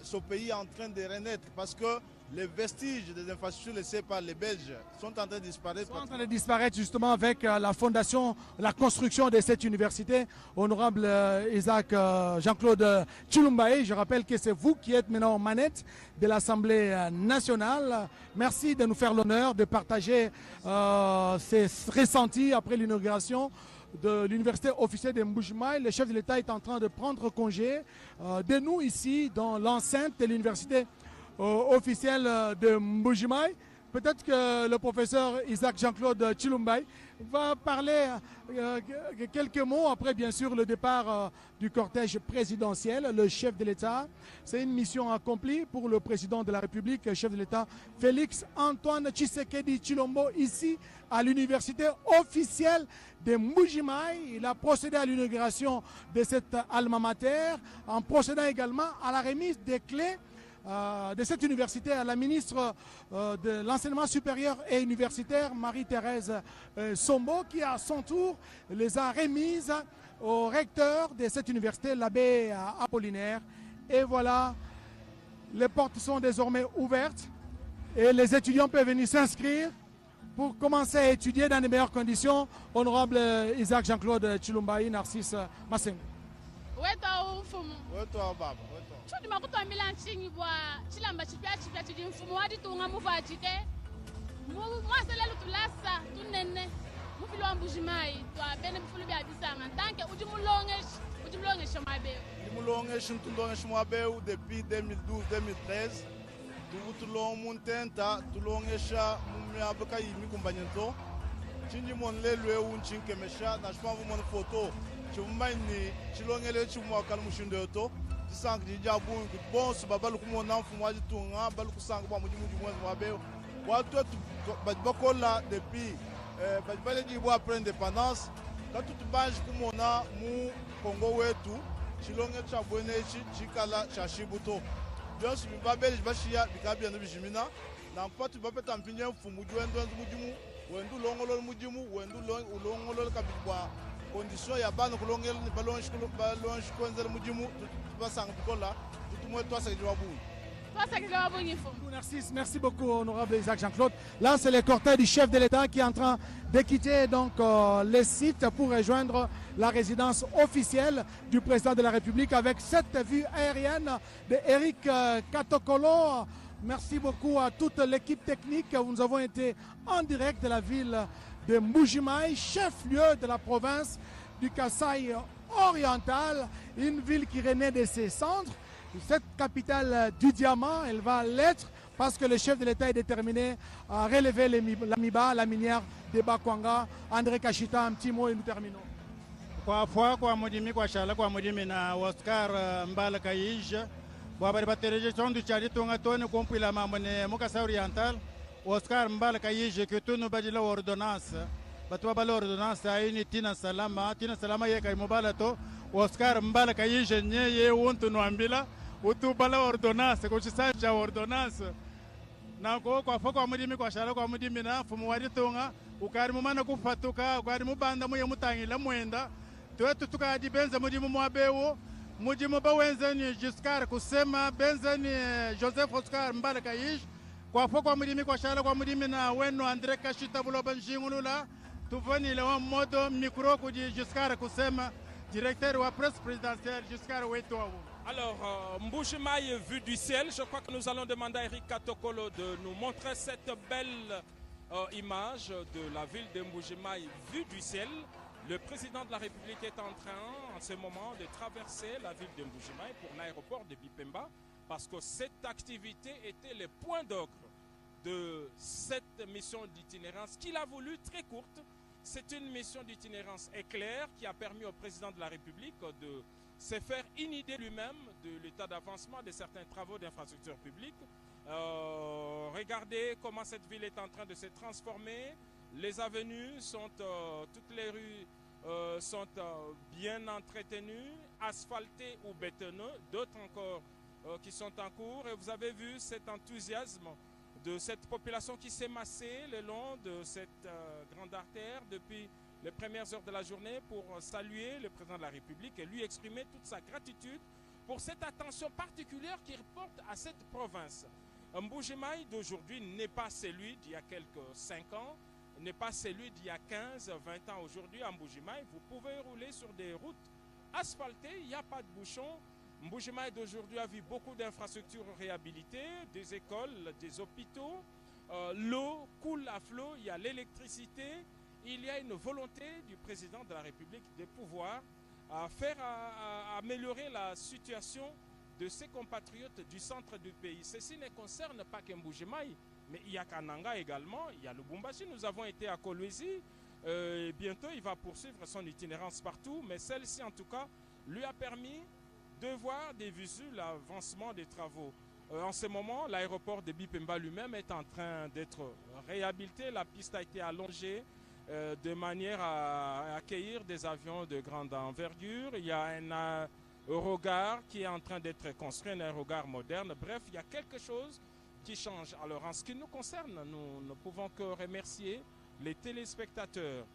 Speaker 10: ce pays en train de renaître parce que les vestiges des infrastructures laissées par les Belges sont en train de disparaître.
Speaker 2: Sont en train de disparaître justement avec la fondation, la construction de cette université. Honorable Isaac Jean-Claude Tshilombayi, je rappelle que c'est vous qui êtes maintenant aux manettes de l'Assemblée nationale. Merci de nous faire l'honneur de partager ces ressentis après l'inauguration de l'université officielle de Mbuji-Mayi. Le chef de l'État est en train de prendre congé de nous ici dans l'enceinte de l'université officielle de Mbuji-Mayi. Peut-être que le professeur Isaac Jean-Claude Tshilombayi va parler quelques mots après bien sûr le départ du cortège présidentiel, le chef de l'État. C'est une mission accomplie pour le président de la République, chef de l'État Félix Antoine Tshisekedi Tshilombo, ici à l'université officielle de Mbuji-Mayi. Il a procédé à l'inauguration de cette alma mater en procédant également à la remise des clés de cette université à la ministre de l'Enseignement supérieur et universitaire, Marie-Thérèse Sombo, qui à son tour les a remises au recteur de cette université, l'abbé Apollinaire. Et voilà, les portes sont désormais ouvertes et les étudiants peuvent venir s'inscrire pour commencer à étudier dans les meilleures conditions. Honorable Isaac Jean-Claude Tshilombayi, Narcisse Massengo.
Speaker 7: Chudi makuto mbila nchingi bwa chilamba chipya chidi mfumo wadi tunga muvajike mwasele lutulasa tunene mufilo wa Mbuji-Mayi twa bene mfulu bya bisanga tanke ujimulongesh mwabe
Speaker 10: ujimulongesh mwabe depuis 2012-2013 tulong muntenta tulong esha mumya baka yimi kumbanyanto chinji mon lelwe unchin kemesha na shpavu mon photo chummaini chilongele chumwa kalmushindo to sank di jabu bon su babalu kumo na fumwa jitunga balu kusanga ba mujimu mwezi wabe watu bakola depuis bajibale di bwa après indépendance katu tubanji kumo na mu Kongo wetu chilonge cha bwene chikala cha shibuto bionsu bibabeli bashia bikabia no bijimina na mpatu bapeta mpinye mfumu jwendo mujimu wendu longolo mujimu wendu longolo kabibwa condition ya bana kulongela ni balonge konzela mujimu basanga bikola tutumwe twasa kijabu.
Speaker 2: Merci beaucoup, honorable Isaac Jean-Claude. Là, c'est le cortège du chef de l'État qui est en train de quitter donc, le site pour rejoindre la résidence officielle du président de la République avec cette vue aérienne de Eric Katokolo. Merci beaucoup à toute l'équipe technique. Nous avons été en direct de la ville de Mbuji-Mayi, chef-lieu de la province du Kasaï oriental, une ville qui renaît de ses cendres. Cette capitale du diamant, elle va l'être parce que le chef de l'État est déterminé à relever la MIBA, la minière de Bakwanga. André Kachita, un petit mot et nous terminons.
Speaker 6: Kwa fwa kwa mudimi kwa shala kwa mudimi na Oscar Mbala Kayij kwa bari batereje tondu chari tonga tone kompila mamone Mukasa oriental Oscar Mbala Kayij que tunu badila ordonnance batwa bala ordonnance ayini tina salama yeka imobala to Oscar Mbala Kayij nye wontu no ambila utu bala ordonnance ko chisanja ordonnance na ko kwa fwa kwa mudimi kwa shala kwa mudimi na fumu wadi tonga ukari mumana kufatuka ukari mubanda muye mutangila mwenda twetu tukadi benza mujimu mwabewo mujimu bawenzeni Giscard kusema benzeni Joseph Oscar Mbala Kayij kwa fo kwa mudimi kwa shala kwa mudimi na wenu Andre Kashita buloba njingulula tuvani le wa modo micro ku Giscard kusema directeur wa presse présidentielle Giscard wetu.
Speaker 4: Alors, Mbuji-Mayi vue du ciel, je crois que nous allons demander à Eric Katokolo de nous montrer cette belle image de la ville de Mbuji-Mayi vue du ciel. Le président de la République est en train, en ce moment, de traverser la ville de Mbuji-Mayi pour l'aéroport de Bipemba, parce que cette activité était le point d'orgue de cette mission d'itinérance qu'il a voulu très courte. C'est une mission d'itinérance éclair qui a permis au président de la République de se faire une idée lui-même de l'état d'avancement de certains travaux d'infrastructure publique. Regardez comment cette ville est en train de se transformer. Les avenues sont, toutes les rues sont bien entretenues, asphaltées ou bétonneuses, d'autres encore qui sont en cours. Et vous avez vu cet enthousiasme de cette population qui s'est massée le long de cette grande artère depuis les premières heures de la journée pour saluer le président de la République et lui exprimer toute sa gratitude pour cette attention particulière qu'il porte à cette province. Mbuji-Mayi d'aujourd'hui n'est pas celui d'il y a quelques 5 ans, n'est pas celui d'il y a 15, 20 ans. Aujourd'hui, à Mbuji-Mayi, vous pouvez rouler sur des routes asphaltées, il n'y a pas de bouchons. Mbuji-Mayi d'aujourd'hui a vu beaucoup d'infrastructures réhabilitées, des écoles, des hôpitaux. L'eau coule à flot, il y a l'électricité. Il y a une volonté du président de la République de pouvoir améliorer la situation de ses compatriotes du centre du pays. Ceci ne concerne pas que Mbuji-Mayi, mais il y a Kananga également, il y a Lubumbashi, nous avons été à Kolwezi, bientôt il va poursuivre son itinérance partout, mais celle-ci en tout cas lui a permis de voir des visu l'avancement des travaux. En ce moment, l'aéroport de Bipemba lui-même est en train d'être réhabilité, la piste a été allongée, de manière à accueillir des avions de grande envergure. Il y a un aérogare qui est en train d'être construit, un aérogare moderne. Bref, il y a quelque chose qui change. Alors, en ce qui nous concerne, nous ne pouvons que remercier les téléspectateurs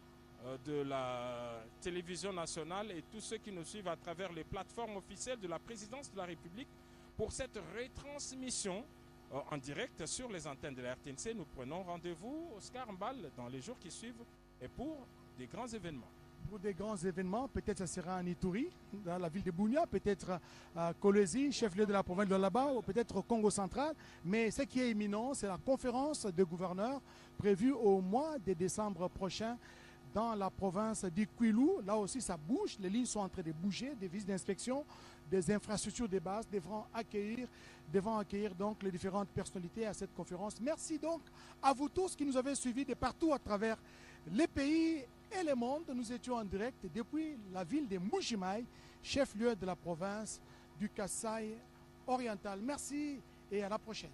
Speaker 4: de la télévision nationale et tous ceux qui nous suivent à travers les plateformes officielles de la présidence de la République pour cette retransmission en direct sur les antennes de la RTNC. Nous prenons rendez-vous, Oscar Mbal, dans les jours qui suivent et pour des grands événements.
Speaker 2: Pour des grands événements, peut-être ça sera en Ituri, dans la ville de Bunia, peut-être à Kolwezi, chef-lieu de la province de là-bas, ou peut-être au Congo central. Mais ce qui est imminent, c'est la conférence de gouverneurs prévue au mois de décembre prochain dans la province du Kwilu. Là aussi, ça bouge. Les lignes sont en train de bouger, des visites d'inspection des infrastructures de base devront accueillir donc les différentes personnalités à cette conférence. Merci donc à vous tous qui nous avez suivis de partout à travers les pays et le monde. Nous étions en direct depuis la ville de Mbuji-Mayi, chef-lieu de la province du Kasaï oriental. Merci et à la prochaine.